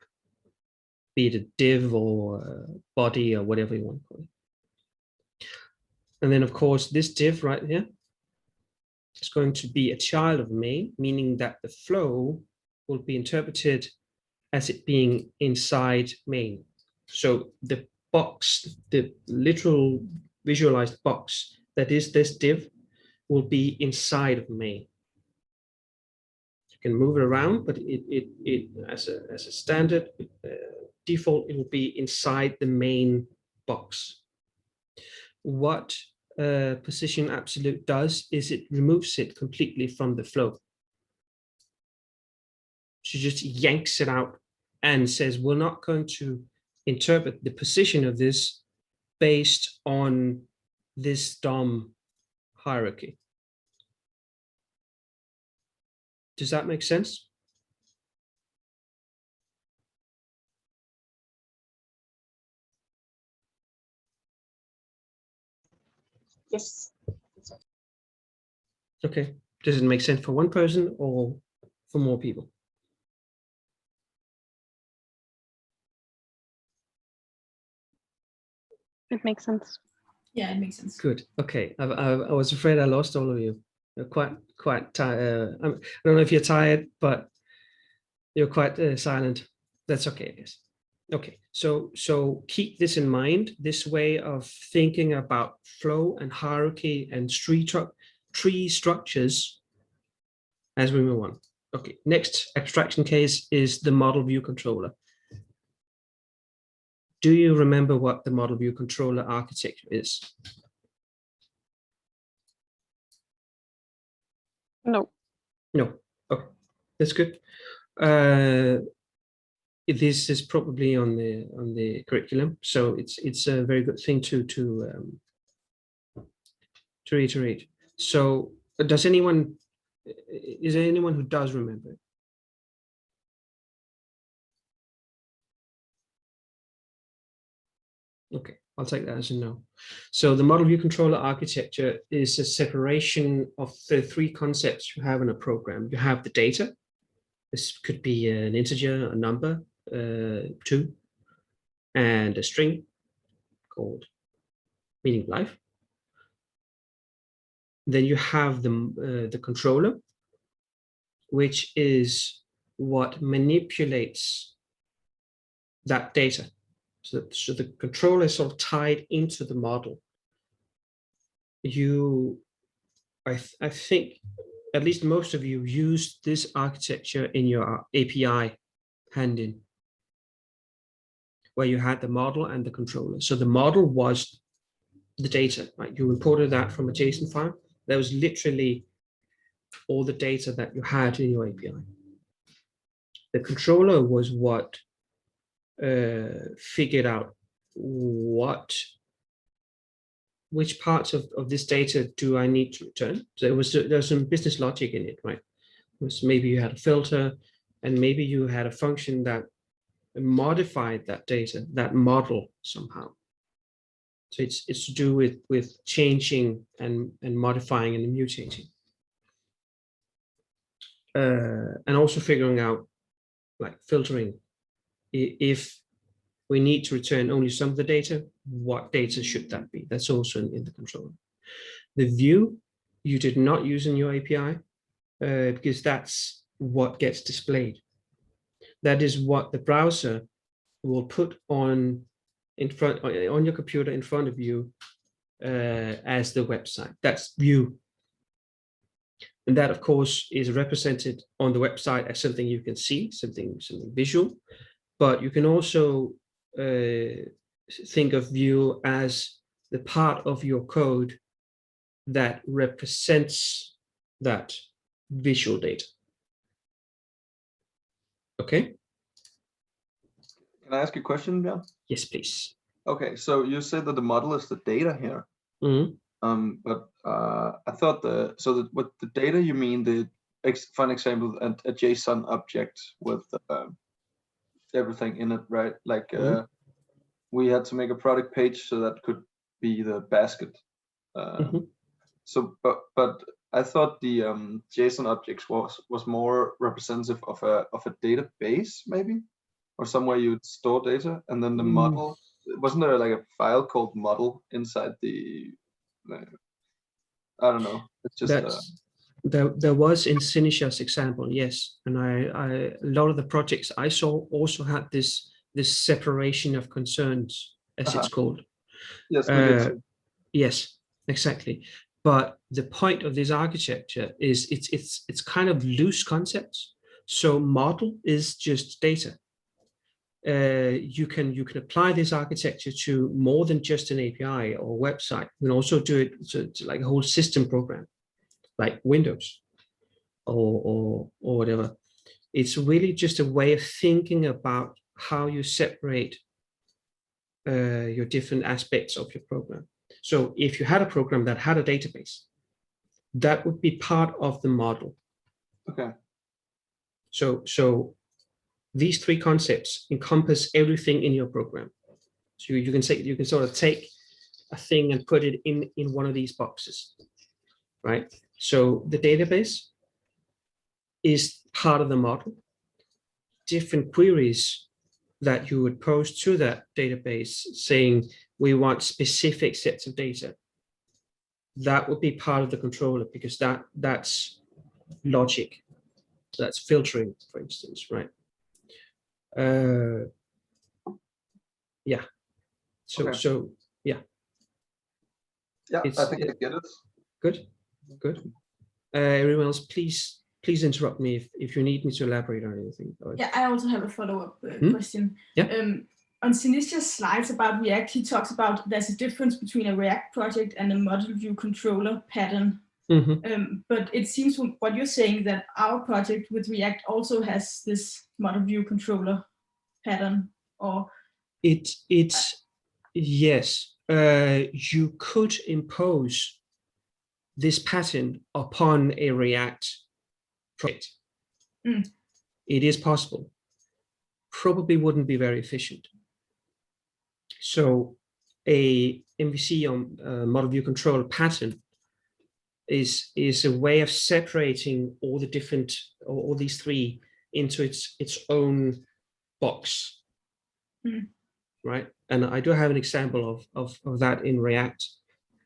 be it a div or body or whatever you want to call it. And then of course this div right here is going to be a child of main, meaning that the flow will be interpreted as it being inside main. So the box, the literal visualized box that is this div will be inside of main. You can move it around, but it as a standard default, it will be inside the main box. What position absolute does is it removes it completely from the flow. She just yanks it out and says, we're not going to interpret the position of this based on this DOM hierarchy. Does that make sense?
Yes.
Okay. Does it make sense for one person or for more people?
It makes sense.
Yeah, it makes sense.
Good. Okay. I was afraid I lost all of you. You're quite tired. I don't know if you're tired, but you're quite silent. That's okay, I guess. Okay. So keep this in mind. This way of thinking about flow and hierarchy and tree structures as we move on. Okay. Next abstraction case is the model view controller. Do you remember what the model view controller architecture is?
No.
No. Okay, that's good. This is probably on the curriculum, so it's a very good thing to reiterate. So, is there anyone who does remember it? Okay, I'll take that as a no. So the model view controller architecture is a separation of the three concepts you have in a program. You have the data. This could be an integer, a number, 2, and a string called meaning life. Then you have the controller, which is what manipulates that data. So the controller is sort of tied into the model. I think at least most of you used this architecture in your API handling, where you had the model and the controller. So the model was the data, right? You imported that from a JSON file. That was literally all the data that you had in your API. The controller was what figured out which parts of this data do I need to return. So there's some business logic in it, right? Maybe you had a filter, and maybe you had a function that modified that data, that model somehow. So it's to do with changing and modifying and mutating. And also figuring out, like, filtering. If we need to return only some of the data, what data should that be? That's also in the controller. The view you did not use in your API because that's what gets displayed. That is what the browser will put on your computer in front of you as the website. That's view. And that, of course, is represented on the website as something you can see, something visual. But you can also think of view as the part of your code that represents that visual data. Okay.
Can I ask you a question, Bjørn?
Yes, please.
Okay, so you said that the model is the data here.
Mhm.
But I thought what the data you mean for an example, a JSON object with everything in it, right? Like we had to make a product page, so that could be the basket. So, but I thought the JSON objects was more representative of a database, maybe, or somewhere you'd store data, and then the model. Wasn't there like a file called model inside the? I don't know. It's just
there was in Sinisha's example, yes, and a lot of the projects I saw also had this separation of concerns, as it's called.
Yes, we did too.
Yes, exactly. But the point of this architecture is it's kind of loose concepts. So model is just data. You can apply this architecture to more than just an API or website. You can also do it to like a whole system program, like Windows or whatever. It's really just a way of thinking about how you separate your different aspects of your program. So if you had a program that had a database, that would be part of the model.
Okay.
So these three concepts encompass everything in your program. So you can sort of take a thing and put it in one of these boxes, right? So the database is part of the model. Different queries that you would pose to that database saying we want specific sets of data, that would be part of the controller, because that's logic, that's filtering, for instance, right? Yeah. So
Okay.
so yeah.
Yeah, I think I get it.
Good. Everyone else, please interrupt me if you need me to elaborate on anything.
Yeah, I also have a follow-up question.
Yeah.
On Sinisha's slides about React, he talks about there's a difference between a React project and a model view controller pattern. But it seems from what you're saying that our project with React also has this model view controller pattern, or
it's yes. You could impose this pattern upon a React project. It is possible. Probably wouldn't be very efficient. So a MVC on model view control pattern is a way of separating all the different, all these three into its own box, right? And I do have an example of that in React.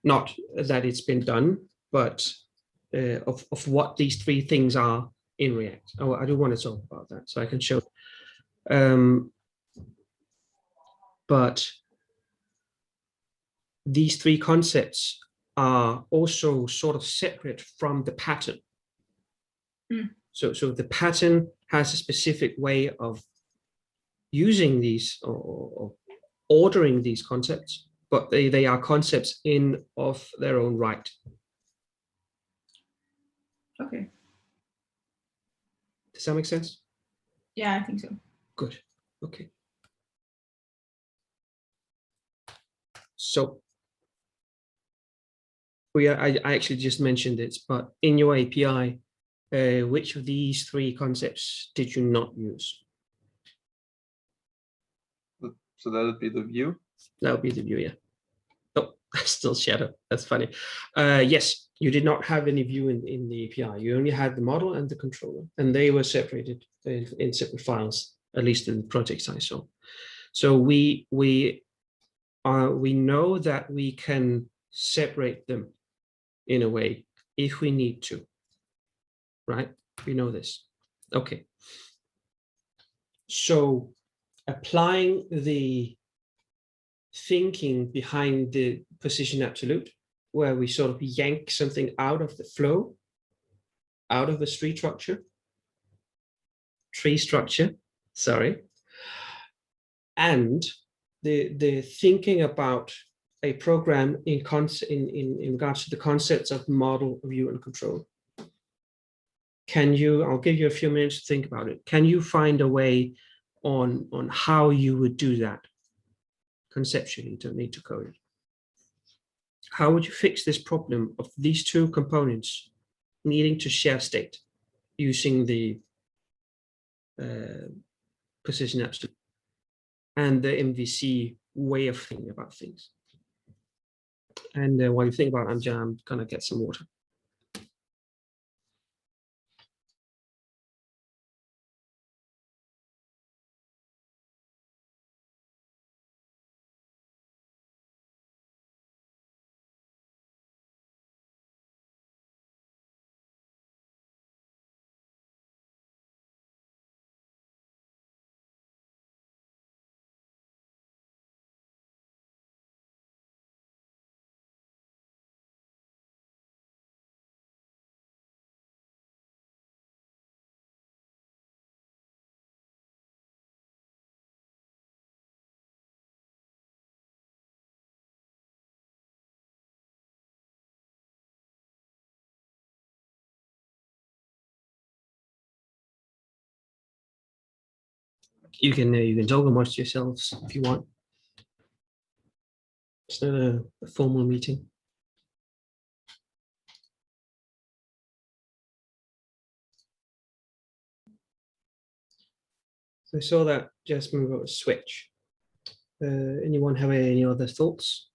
Not that it's been done, but of what these three things are in React. Oh, I do want to talk about that, so I can show. But these three concepts are also sort of separate from the pattern. So the pattern has a specific way of using these or ordering these concepts, but they are concepts in of their own right.
Okay.
Does that make sense?
Yeah, I think so.
Good. Okay. So I actually just mentioned it, but in your API, which of these three concepts did you not use?
So that would be the view?
That would be the view, yeah. Oh, still shadow. That's funny. Yes, you did not have any view in the API. You only had the model and the controller, and they were separated in separate files, at least in the projects I saw. So we know that we can separate them in a way if we need to, right? We know this. Okay. So applying the thinking behind the position absolute, where we sort of yank something out of the flow, out of the tree structure, sorry, and the thinking about a program in regards to the concepts of model, view, and control. Can you, I'll give you a few minutes to think about it. Can you find a way on how you would do that? conceptually. You don't need to code it. How would you fix this problem of these two components needing to share state using the position absolute and the MVC way of thinking about things? And while you think about it, I'm gonna get some water. You can talk amongst yourselves if you want. It's not a formal meeting. So I saw that Jasmine wrote a switch. Anyone have any other thoughts?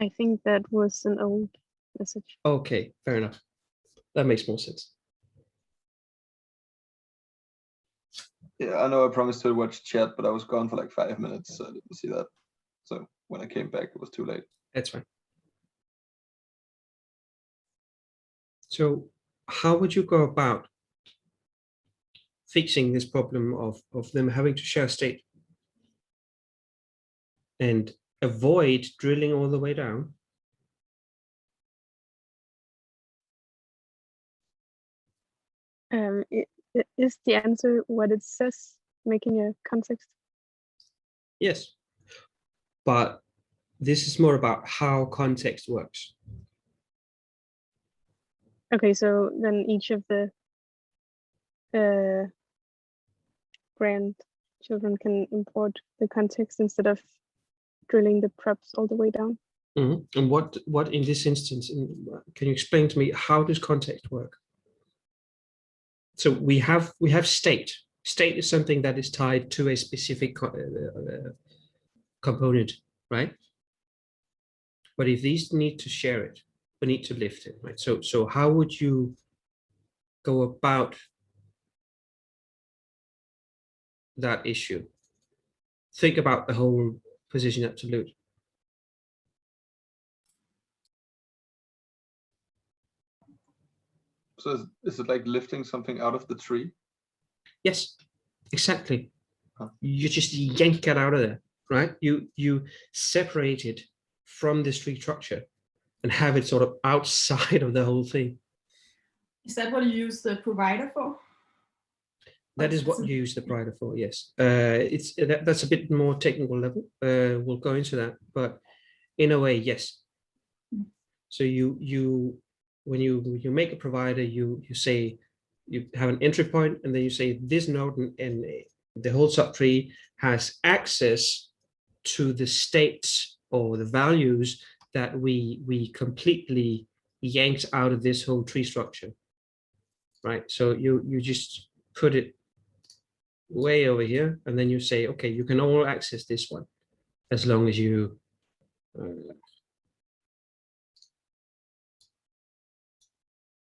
I think that was an old message.
Okay, fair enough. That makes more sense.
Yeah, I know I promised to watch chat, but I was gone for like 5 minutes, so I didn't see that. So when I came back, it was too late.
That's fine. So how would you go about fixing this problem of them having to share state and avoid drilling all the way down?
Is the answer what it says, making a context?
Yes, but this is more about how context works.
Okay, so then each of the grandchildren can import the context instead of drilling the props all the way down.
Mm-hmm. And what in this instance, can you explain to me how does context work? So we have state. State is something that is tied to a specific component, right? But if these need to share it, we need to lift it, right? So how would you go about that issue? Think about the whole position absolute.
So is it like lifting something out of the tree?
Yes, exactly.
Huh.
You just yank it out of there, right? You separate it from this tree structure and have it sort of outside of the whole thing.
Is that what you use the provider for?
That is what you use the provider for, yes. That's a bit more technical level. We'll go into that, but in a way, yes. So when you make a provider, you say you have an entry point, and then you say this node and the whole subtree has access to the states or the values that we completely yanked out of this whole tree structure, right? So you just put it way over here, and then you say, okay, you can all access this one as long as you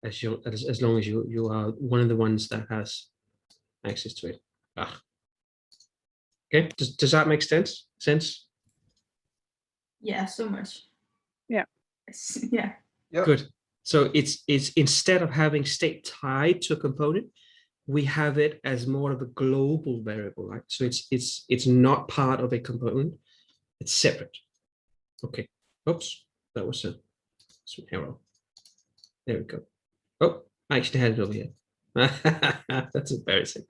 as long as you are one of the ones that has access to it. Okay, does that make sense?
Yeah, so much.
Yeah.
Yeah.
Yep.
Good. So it's instead of having state tied to a component, we have it as more of a global variable, right? So it's not part of a component, it's separate. Okay. Oops, that was some error. There we go. Oh, I actually had it over here. That's embarrassing.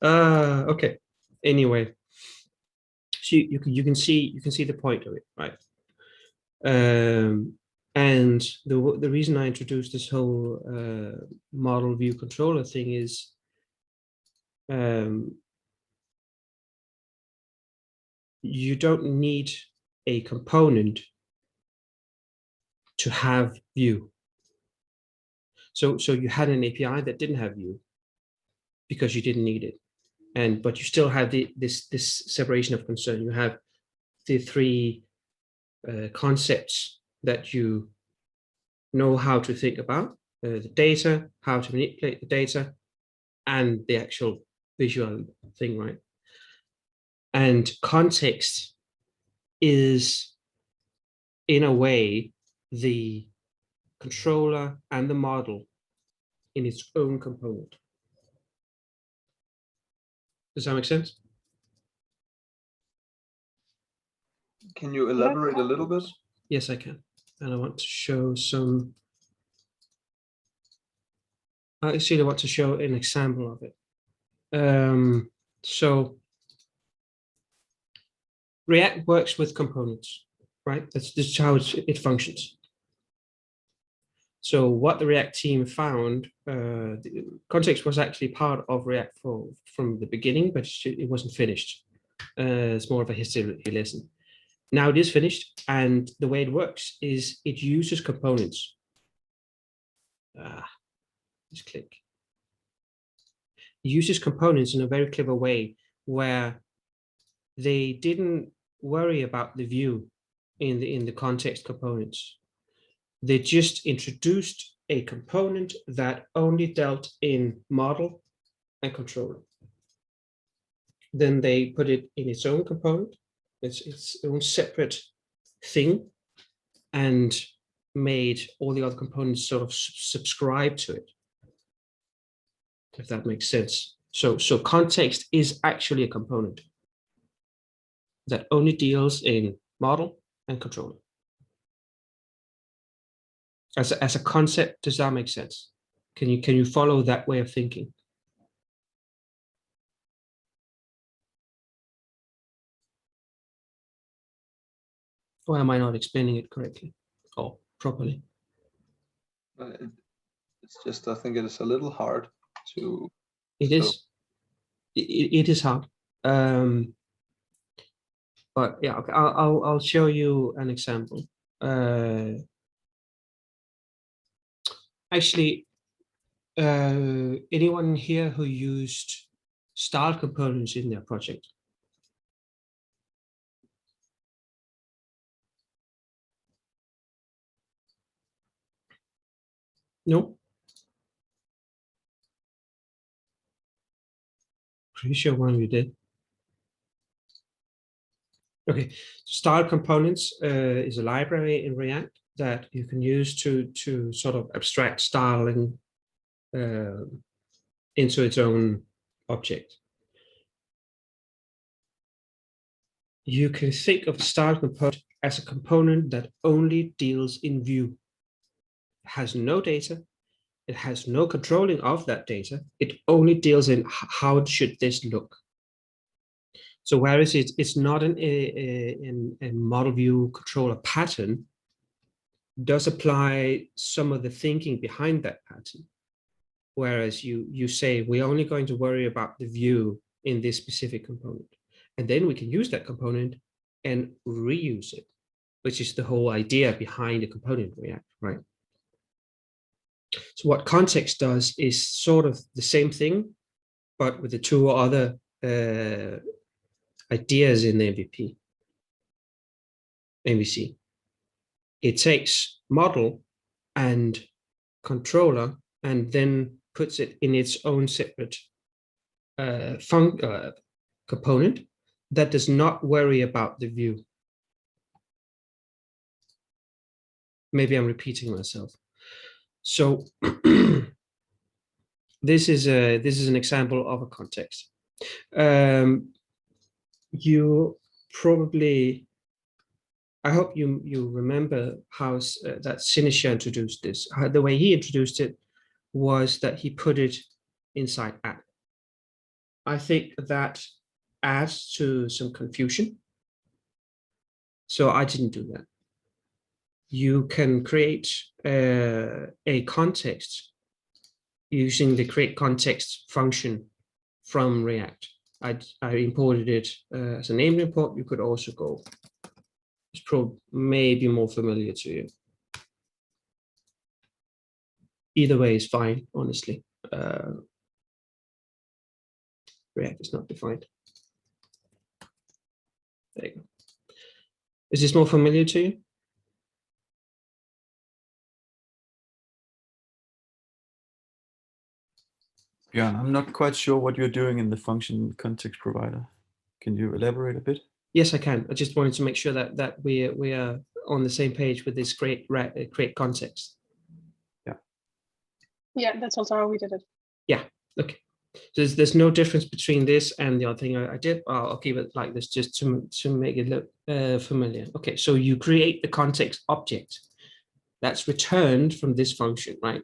Okay. Anyway, so you can see the point of it, right? And the reason I introduced this whole model view controller thing is you don't need a component to have view. So you had an API that didn't have view because you didn't need it, but you still have this separation of concern. You have the three concepts that you know how to think about: the data, how to manipulate the data, and the actual visual thing, right? And context is, in a way, the controller and the model in its own component. Does that make sense?
Can you elaborate a little bit?
Yes, I can. And I want to show some. I actually want to show an example of it. So React works with components, right? That's how it functions. So what the React team found, the context was actually part of React from the beginning, but it wasn't finished. It's more of a history lesson. Now it is finished, and the way it works is it uses components. Just click. It uses components in a very clever way where they didn't worry about the view in the context components. They just introduced a component that only dealt in model and controller. Then they put it in its own component, its own separate thing, and made all the other components sort of subscribe to it, if that makes sense. So context is actually a component that only deals in model and controller. As a concept, does that make sense? Can you follow that way of thinking? Or am I not explaining it correctly or properly?
It's just, I think it is a little hard to.
It is. It is hard. But yeah, okay, I'll show you an example. Actually, anyone here who used style components in their project? No? Pretty sure one of you did. Okay, style components is a library in React that you can use to sort of abstract styling into its own object. You can think of the style component as a component that only deals in view. It has no data. It has no controlling of that data. It only deals in how should this look. So whereas it's not a model view controller pattern, does apply some of the thinking behind that pattern. Whereas you say, we're only going to worry about the view in this specific component. And then we can use that component and reuse it, which is the whole idea behind the component React, right? So what context does is sort of the same thing, but with the two other ideas in the MVC. It takes model and controller and then puts it in its own separate component that does not worry about the view. Maybe I'm repeating myself. So this is an example of a context. You probably, I hope you remember how that Sinisha introduced this. The way he introduced it was that he put it inside app. I think that adds to some confusion. So I didn't do that. You can create a context using the create context function from React. I imported it as a named import. You could also go, it's probably maybe more familiar to you. Either way is fine, honestly. React is not defined. There you go. Is this more familiar to you?
Yeah, I'm not quite sure what you're doing in the function context provider. Can you elaborate a bit?
Yes, I can. I just wanted to make sure that we are on the same page with this create context.
Yeah, that's also how we did it.
Yeah. Okay. So there's no difference between this and the other thing I did. I'll keep it like this just to make it look familiar. Okay. So you create the context object that's returned from this function, right?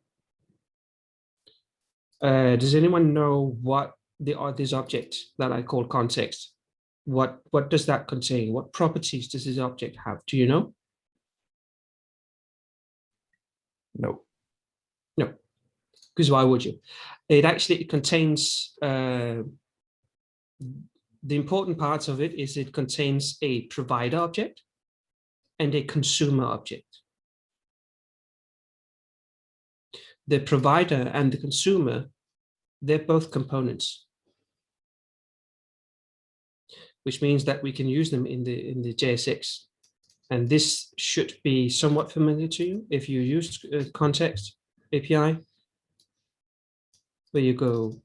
Does anyone know what this object that I call context? What does that contain? What properties does this object have? Do you know?
No.
No. Because why would you? It actually contains the important parts of it is it contains a provider object and a consumer object. The provider and the consumer, they're both components, which means that we can use them in the JSX. And this should be somewhat familiar to you if you use context API, where you go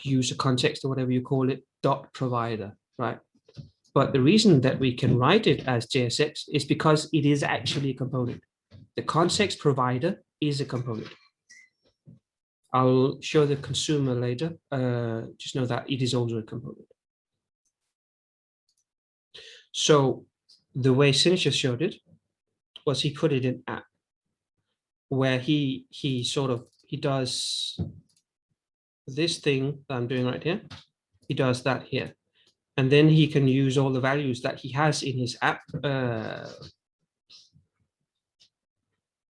use a context or whatever you call it, dot provider, right? But the reason that we can write it as JSX is because it is actually a component. The context provider is a component. I'll show the consumer later. Just know that it is also a component. So the way Sincha showed it was he put it in app, where he does this thing that I'm doing right here. He does that here. And then he can use all the values that he has in his app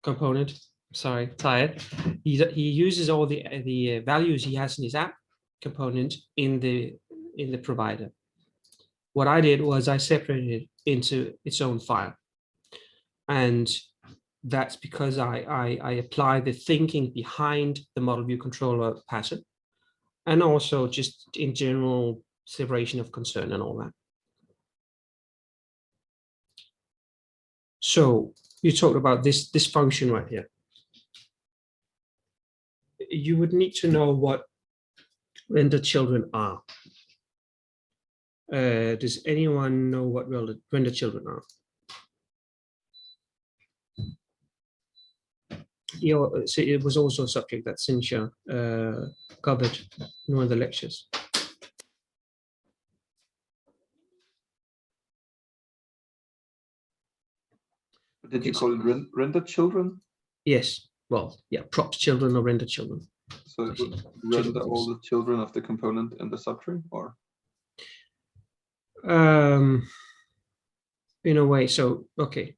component. Sorry, tired. He uses all the values he has in his app component in the provider. What I did was I separated it into its own file, and that's because I apply the thinking behind the model view controller pattern, and also just in general separation of concern and all that. So you talked about this function right here. You would need to know what render children are. Does anyone know what render children are? Yeah, so it was also a subject that Sincha covered in one of the lectures.
Did you call it render children?
Yes. Well, yeah, props children or render children.
So it would render all the children of the component in the subtree, or?
In a way, so okay,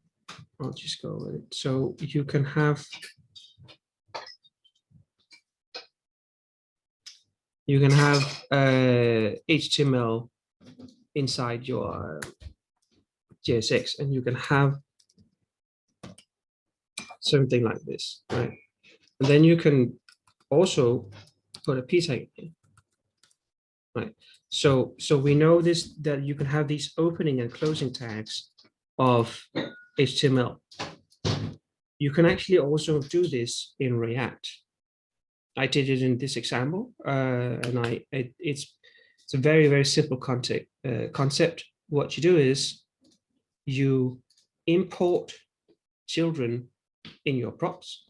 I'll just go with it. So you can have HTML inside your JSX, and you can have something like this, right? And then you can also put a p tag in, right? So we know this, that you can have these opening and closing tags of HTML. You can actually also do this in React. I did it in this example, and it's a very, very simple concept. What you do is you import children in your props.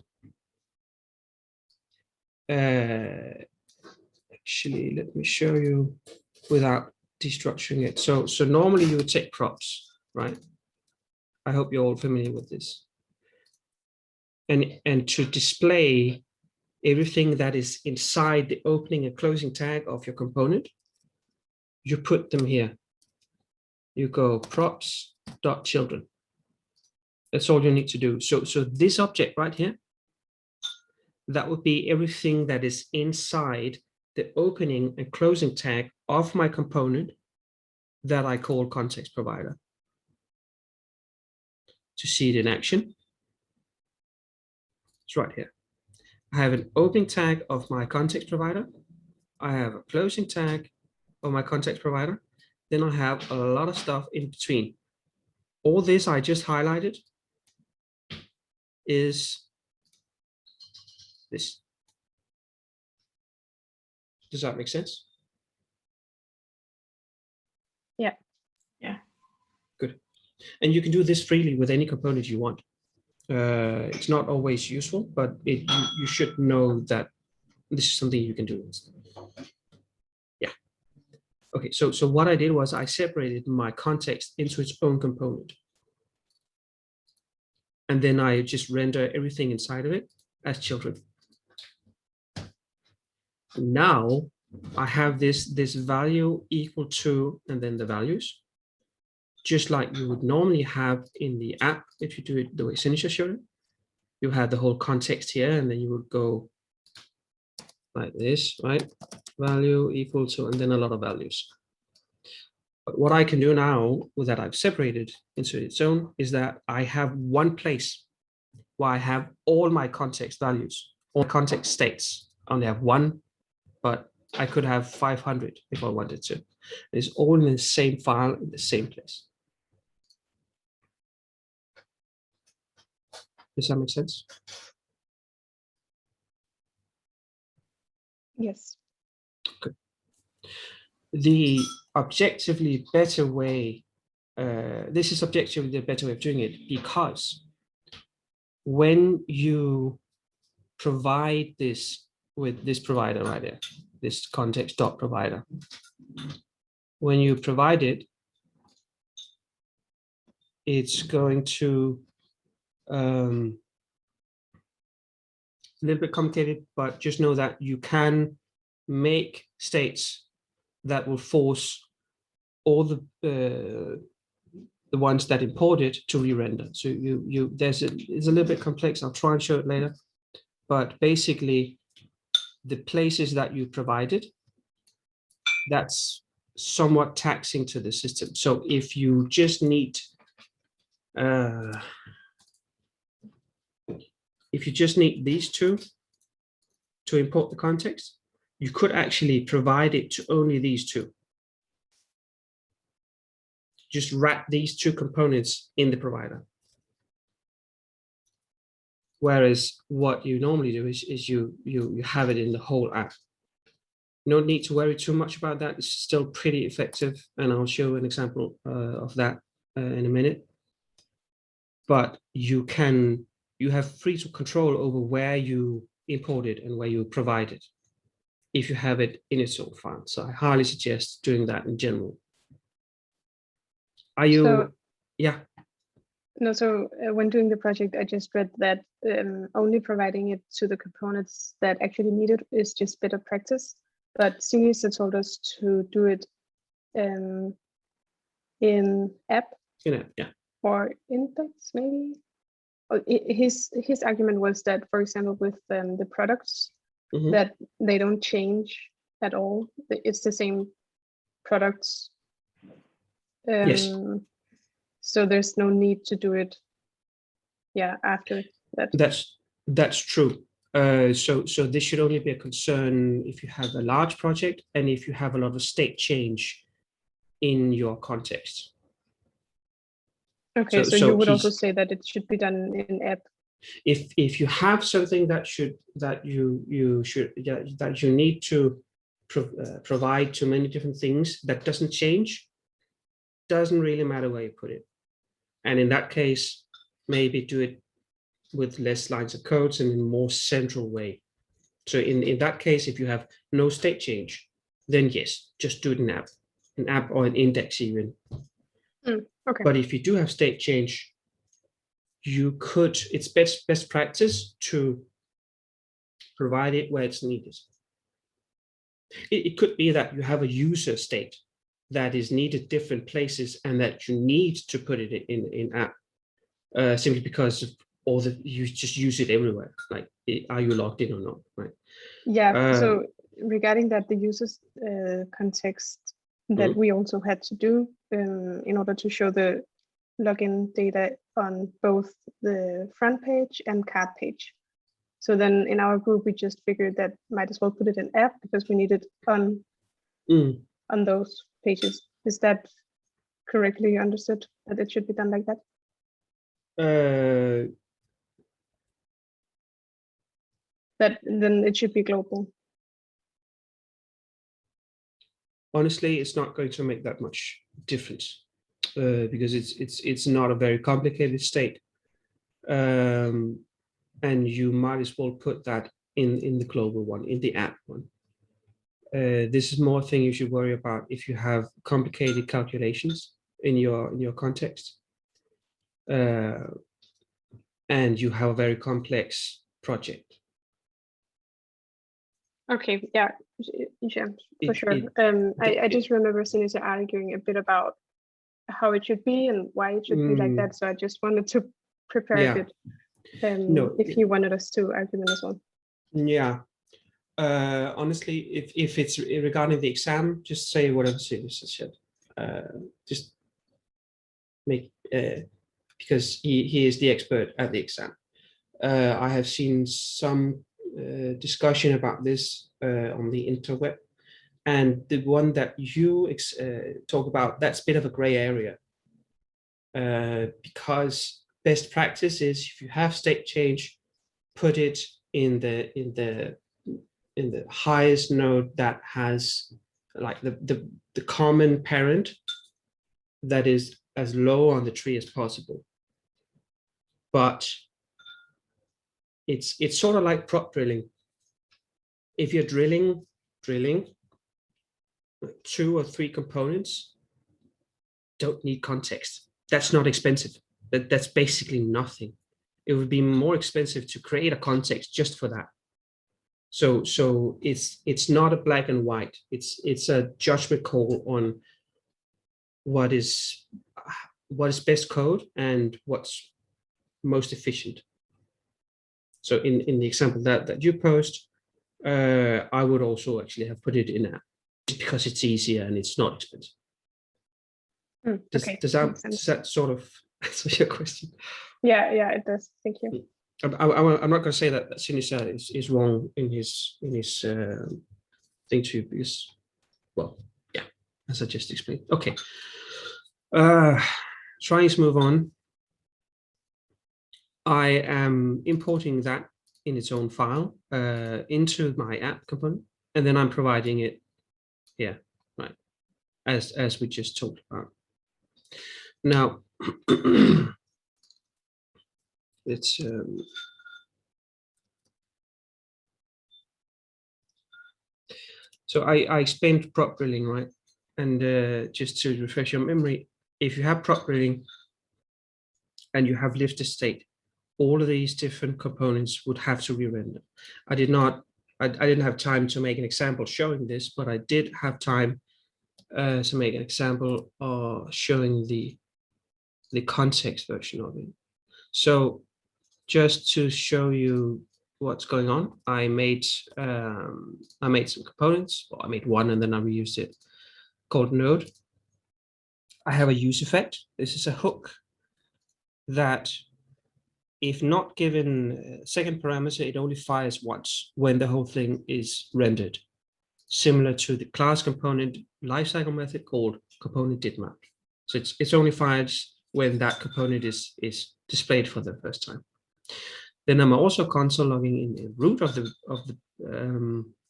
Actually, let me show you without destructuring it. So normally you would take props, right? I hope you're all familiar with this. And to display everything that is inside the opening and closing tag of your component, you put them here. You go props.children. That's all you need to do. So this object right here, that would be everything that is inside the opening and closing tag of my component that I call context provider. To see it in action, it's right here. I have an opening tag of my context provider. I have a closing tag of my context provider. Then I have a lot of stuff in between. All this I just highlighted is this. Does that make sense?
Yeah.
Yeah.
Good. And you can do this freely with any component you want. It's not always useful, but you should know that this is something you can do. Yeah. Okay, so what I did was I separated my context into its own component. And then I just render everything inside of it as children. Now I have this value equal to, and then the values, just like you would normally have in the app if you do it the way Sinisha showed it. You have the whole context here, and then you would go like this, right? Value equal to, and then a lot of values. But what I can do now that I've separated into its own is that I have one place where I have all my context values, all context states. I only have one, but I could have 500 if I wanted to. It's all in the same file in the same place. Does that make sense?
Yes.
Good. The objectively better way, this is objectively the better way of doing it, because when you provide this with this provider right here, this context dot provider, when you provide it, it's going to a little bit complicated, but just know that you can make states that will force all the ones that import it to re-render. So it's a little bit complex. I'll try and show it later. But basically, the places that you provided, that's somewhat taxing to the system. So if you just need these two to import the context, you could actually provide it to only these two. Just wrap these two components in the provider. Whereas what you normally do is you have it in the whole app. You don't need to worry too much about that. It's still pretty effective, and I'll show an example of that in a minute. But you have free control over where you import it and where you provide it, if you have it in its own file. So I highly suggest doing that in general. Are you? Yeah.
No, so when doing the project, I just read that only providing it to the components that actually need it is just better practice. But Sinisha told us to do it in app.
In app, yeah.
Or index, maybe. His argument was that, for example, with the products, that they don't change at all. It's the same products.
Yes.
So there's no need to do it. Yeah, after that.
That's true. So this should only be a concern if you have a large project and if you have a lot of state change in your context.
Okay, so you would also say that it should be done in app.
If you have something that you need to provide to many different things that doesn't change, doesn't really matter where you put it. And in that case, maybe do it with less lines of codes and in a more central way. So in that case, if you have no state change, then yes, just do it in an app or an index even.
Okay.
But if you do have state change, you could, it's best practice to provide it where it's needed. It could be that you have a user state that is needed different places and that you need to put it in app simply because of you just use it everywhere. Like, are you logged in or not? Right?
Yeah. So regarding that, the users context that we also had to do in order to show the login data on both the front page and card page. So then in our group, we just figured that might as well put it in app because we need it on those pages. Is that correctly understood, that it should be done like that? That then it should be global.
Honestly, it's not going to make that much difference because it's not a very complicated state, and you might as well put that in the global one, in the app one. This is more thing you should worry about if you have complicated calculations in your context, and you have a very complex project.
Okay, yeah, for sure. I just remember Sinisa arguing a bit about how it should be and why it should be like that. So I just wanted to prepare a bit. If you wanted us to argument as well.
Yeah. Honestly, if it's regarding the exam, just say whatever Sinisa said. Just make because he is the expert at the exam. I have seen some discussion about this on the interweb, and the one that you talk about, that's a bit of a gray area because best practice is if you have state change, put it in the highest node that has like the common parent that is as low on the tree as possible. But it's sort of like prop drilling. If you're drilling 2 or 3 components, don't need context. That's not expensive. That's basically nothing. It would be more expensive to create a context just for that. So it's not a black and white. It's a judgment call on what is best code and what's most efficient. So in the example that you post, I would also actually have put it in app because it's easier and it's not expensive. Does that sort of answer your question?
Yeah, it does. Thank you.
I'm not going to say that Sinisa is wrong in his thing too, because, well, yeah, as I just explained. Okay, trying to move on. I am importing that in its own file into my app component, and then I'm providing it here, right, as we just talked about. Now, let's so I explained prop drilling, right? And just to refresh your memory, if you have prop drilling and you have lifted state, all of these different components would have to be rendered. I didn't have time to make an example showing this, but I did have time to make an example showing the context version of it. So just to show you what's going on, I made some components. Well, I made one and then I reused it, called node. I have a use effect. This is a hook that, if not given a second parameter, it only fires once when the whole thing is rendered, similar to the class component lifecycle method called component did mount. So it's only fired when that component is displayed for the first time. Then I'm also console logging in the root of the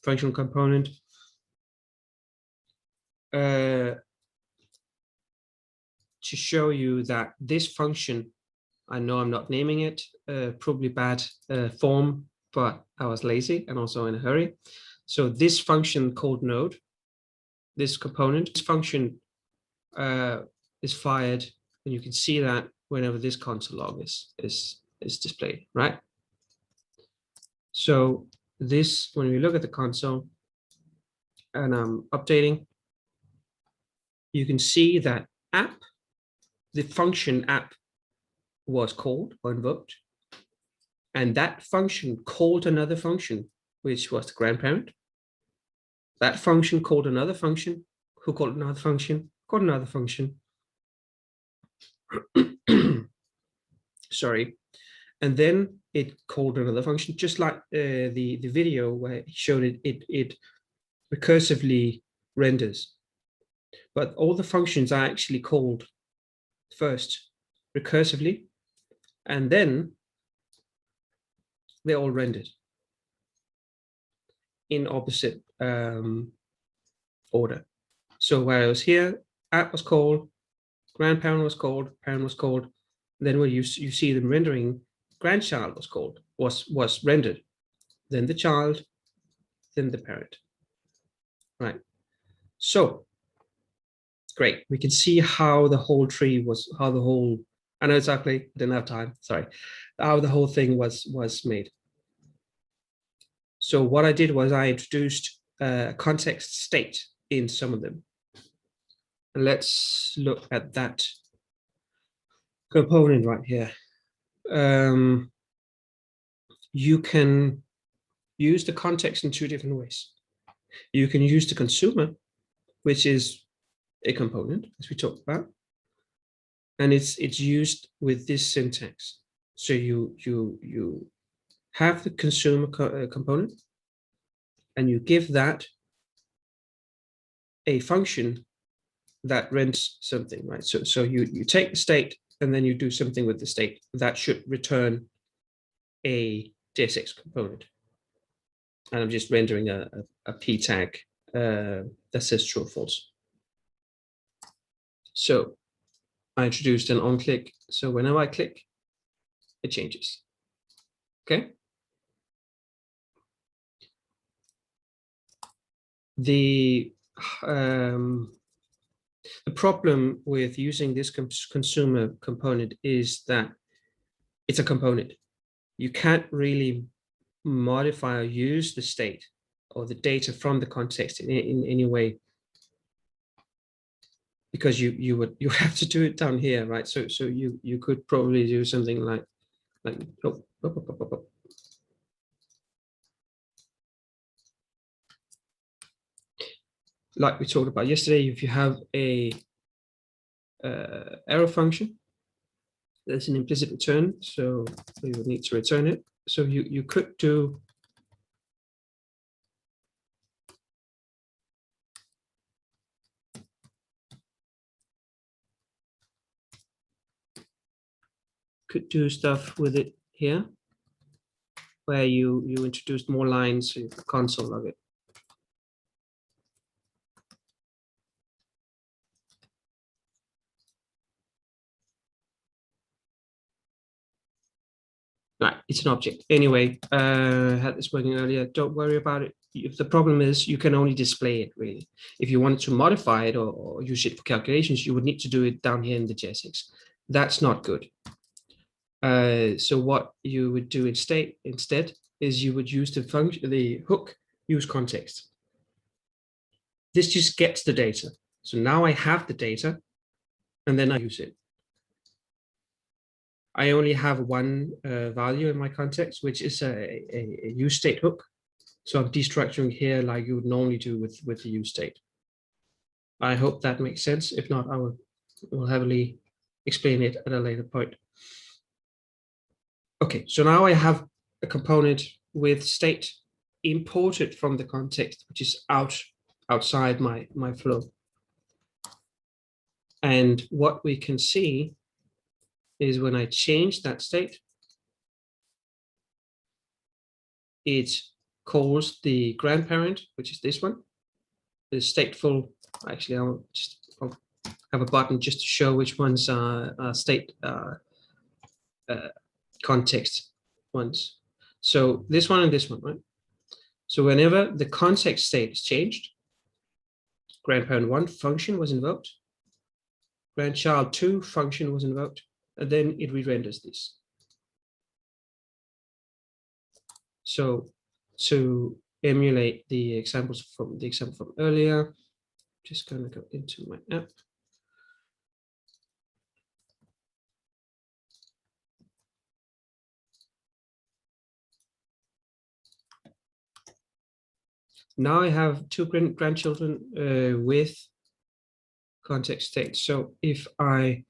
functional component to show you that this function, I know I'm not naming it, probably bad form, but I was lazy and also in a hurry. So this function called node, this component, this function is fired, and you can see that whenever this console log is displayed, right? So this, when we look at the console and I'm updating, you can see that app, the function app was called or invoked, and that function called another function, which was the grandparent, That function called another function, who called another function, called another function. Sorry. And then it called another function, just like the video where he showed it recursively renders. But all the functions are actually called first recursively, and then they're all rendered in opposite order. So where I was here, app was called, grandparent was called, parent was called. Then when you see them rendering, grandchild was called, was rendered. Then the child, then the parent. Right. So great. We can see how the whole tree was, how the whole, I know exactly, I didn't have time, sorry, how the whole thing was made. So what I did was I introduced a context state in some of them. And let's look at that component right here. You can use the context in two different ways. You can use the consumer, which is a component, as we talked about, and it's used with this syntax. So you have the consumer component, and you give that a function that rents something, right? So you take the state, and then you do something with the state that should return a JSX component. And I'm just rendering a p tag that says true or false. So I introduced an on click. So whenever I click, it changes. Okay. The problem with using this consumer component is that it's a component. You can't really modify or use the state or the data from the context in any way, because you have to do it down here, right? So you could probably do something like like we talked about yesterday. If you have a arrow function, there's an implicit return, so you would need to return it. So you could do stuff with it here, where you introduced more lines to the console of it. Right, it's an object. Anyway, had this working earlier. Don't worry about it. If the problem is you can only display it, really. If you wanted to modify it or use it for calculations, you would need to do it down here in the JSX. That's not good. So what you would do instead is you would use the function, the hook, use context. This just gets the data. So now I have the data, and then I use it. I only have one value in my context, which is a use state hook. So I'm destructuring here like you would normally do with the use state. I hope that makes sense. If not, I will heavily explain it at a later point. Okay, so now I have a component with state imported from the context, which is outside my flow. And what we can see is when I change that state, it calls the grandparent, which is this one, the stateful. Actually, I'll have a button just to show which ones are state context ones. So this one and this one, right? So whenever the context state is changed, grandparent 1 function was invoked, grandchild 2 function was invoked, and then it re-renders this. So to emulate the examples from the example from earlier, just going to go into my app. now I have two grandchildren with context state. So if I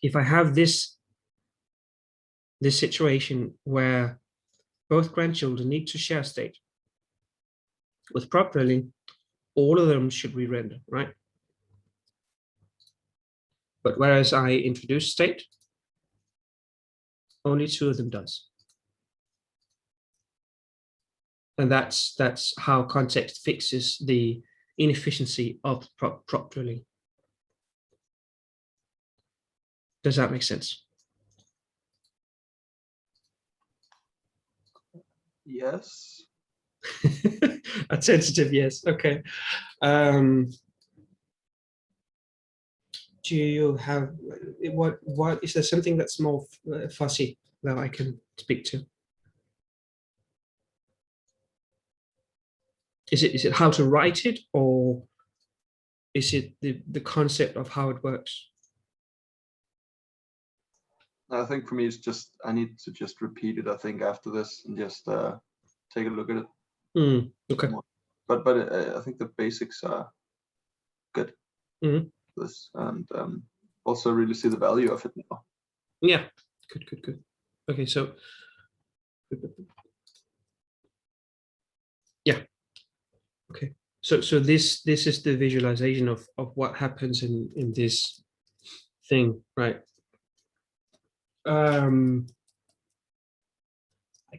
if I have this situation where both grandchildren need to share state with prop drilling, all of them should re-render, right? But whereas I introduce state, only two of them does. And that's how context fixes the inefficiency of prop drilling. Does that make sense?
Yes.
A tentative yes. Okay. Do you have what is there something that's more fussy that I can speak to? Is it how to write it, or is it the concept of how it works?
I think for me, it's just, I need to just repeat it, I think, after this, and just take a look at it.
Okay.
But I think the basics are good. This, and also really see the value of it now.
Yeah, good. Okay, so yeah. Okay, so this is the visualization of what happens in this thing, right? I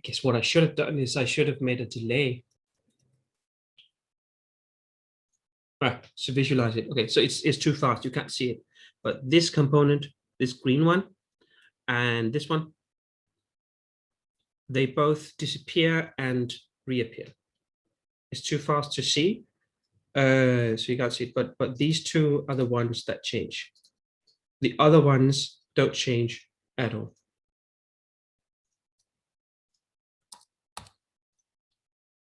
guess what I should have done is I should have made a delay. Right, so visualize it. Okay, so it's too fast, you can't see it. But this component, this green one, and this one, they both disappear and reappear. It's too fast to see, so you can't see it. But these two are the ones that change. The other ones don't change at all.